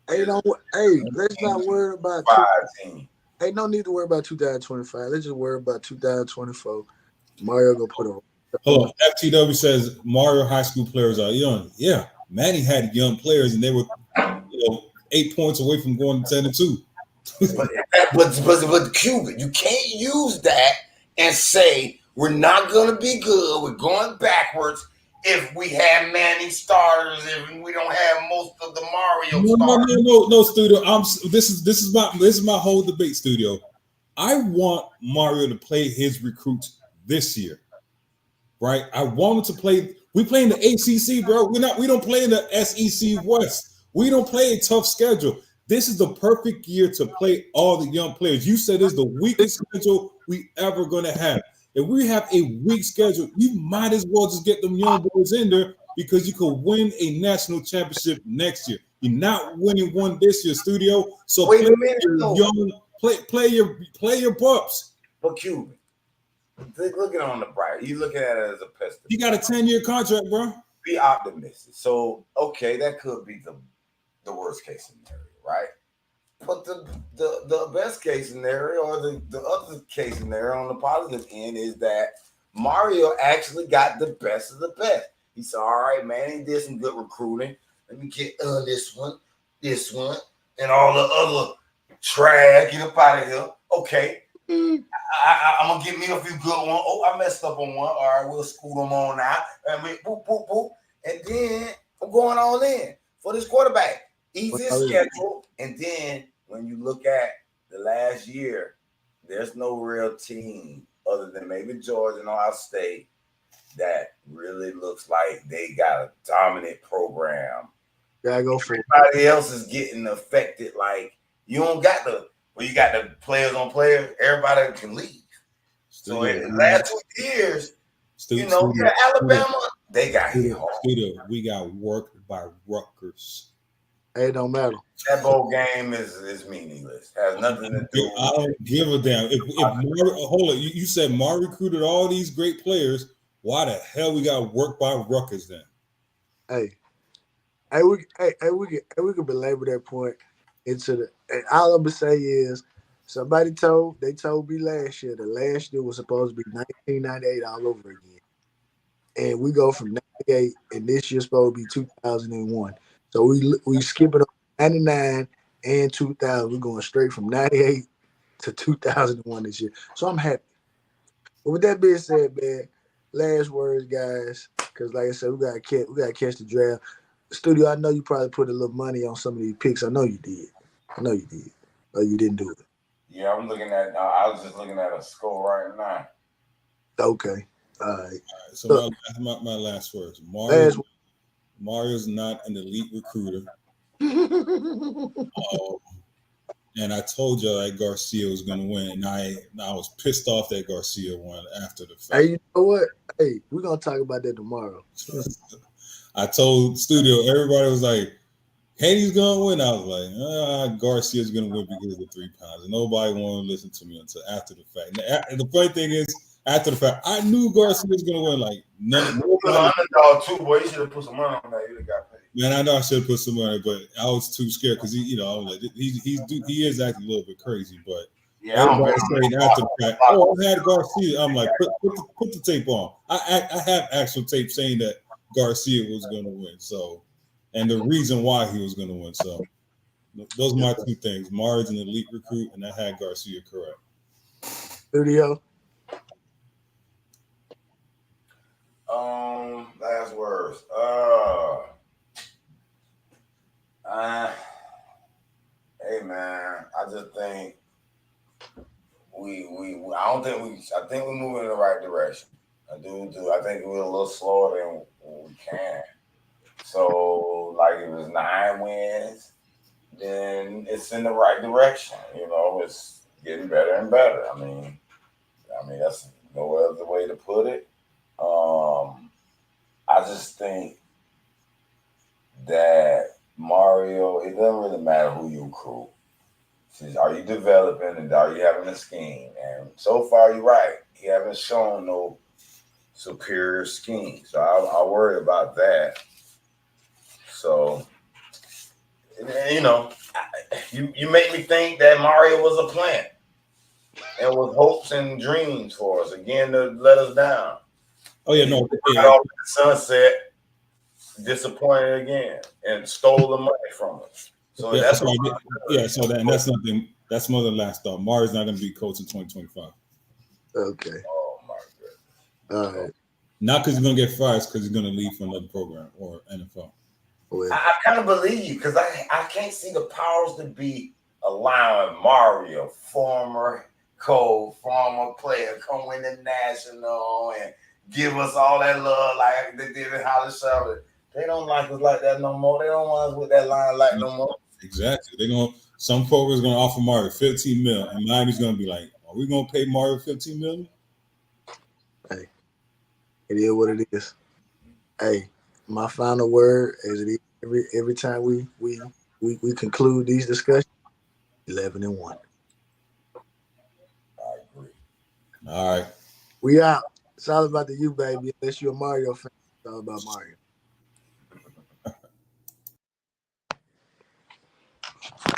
Hey, let's not worry about 5 team. Hey, no need to worry about 2025. Let's just worry about 2024. Mario gonna put on. Hold on. FTW says Mario high school players are young. Yeah, Manny had young players, and they were 8 points away from going to 10-2. but Cuban, you can't use that and say we're not going to be good. We're going backwards if we have Manny starters. If we don't have most of the Mario starters. No, studio. This is my whole debate, studio. I want Mario to play his recruits this year, right? I want him to play. We play in the ACC, bro. We don't play in the SEC West. We don't play a tough schedule. This is the perfect year to play all the young players. You said it's the weakest schedule we ever gonna have. If we have a weak schedule, you might as well just get them young boys in there because you could win a national championship next year. You're not winning one this year, studio. So Wait play a minute, your young, play your pups. But Cuban, looking on the bright, you looking at it as a pessimist. He got a 10-year contract, bro. Be optimistic. So okay, that could be the worst case scenario, right? But the best case scenario or the other case scenario on the positive end is that Mario actually got the best of the best. He said, all right, man, he did some good recruiting. Let me get this one, and all the other trash. Get up out of here. Okay. I'm going to get me a few good ones. Oh, I messed up on one. All right, we'll school them on out. And we boop, boop, boop. And then I'm going all in for this quarterback. Easy schedule. And then when you look at the last year, there's no real team other than maybe Georgia and Ohio State that really looks like they got a dominant program. Gotta go for it. Everybody else is getting affected. Like you got the players on players. Everybody can leave. So in the last 2 years, Alabama, they got hit hard. We got worked by Rutgers. It don't matter. That bowl game is meaningless. Has nothing to do. I don't give a damn. If hold on, you said Mar recruited all these great players. Why the hell we got worked by Rutgers then? We could belabor that point into the. And all I'm gonna say is, somebody told me last year that last year was supposed to be 1998 all over again, and we go from 98, and this year's supposed to be 2001. So we skip it on 99 and 2000. We're going straight from 98 to 2001 this year. So I'm happy. But with that being said, man, last words, guys, because like I said, we gotta catch the draft. Studio, I know you probably put a little money on some of these picks. I know you did. Or you didn't do it. Yeah, I'm looking at. I was just looking at a score right now. Okay. All right. So my last words. Mario's not an elite recruiter. And I told y'all that Garcia was going to win, and I was pissed off that Garcia won after the fact. Hey, you know what? Hey, we're going to talk about that tomorrow. I told studio, everybody was like, Haney's going to win. I was like, Garcia's going to win because of the 3 pounds. And nobody wanted to listen to me until after the fact. And the funny thing is, after the fact, I knew Garcia was going to win. Like, underdog too, boy. You should have put some money on that. You'd have got paid. Man, I know I should have put some money, but I was too scared because I was like, he is acting a little bit crazy. But yeah, everybody saying after the fact, I had Garcia. I'm like, put the tape on. I have actual tape saying that Garcia was going to win. So, and the reason why he was going to win. So, those are my 2 things. Mario's an elite recruit, and I had Garcia correct. Studio. Last words. Hey man, I just think I think we're moving in the right direction. I do. I think we're a little slower than we can. So like it was 9 wins. then it's in the right direction. You know, it's getting better and better. I mean that's no other way to put it. I just think that Mario, it doesn't really matter who you recruit. Are you developing and are you having a scheme? And so far, you're right. He haven't shown no superior scheme. So I worry about that. So, you know, you make me think that Mario was a plant and was hopes and dreams for us again to let us down. Oh yeah, no, Got off the sunset, disappointed again, and stole the money from us. So yeah, that's so that's nothing. That's another last thought. Mario's not going to be coach in 2025. Okay. Oh my All goodness. right. Not because he's going to get fired, because he's going to leave for another program or NFL. Well, I kind of believe you because I can't see the powers to be allowing Mario, former player, come win the national and give us all that love like they did in Holly Charlotte. They don't like us like that no more. They don't want us with that line like no more. Exactly. Some programs going to offer Mario $15 million, and Miami's going to be like, "Are we going to pay Mario $15 million?" hey, it is what it is. Hey, my final word, as it is every time we conclude these discussions, 11-1. I agree. All right. We out. It's all about the you, baby. Unless you're a Mario fan, it's all about Mario.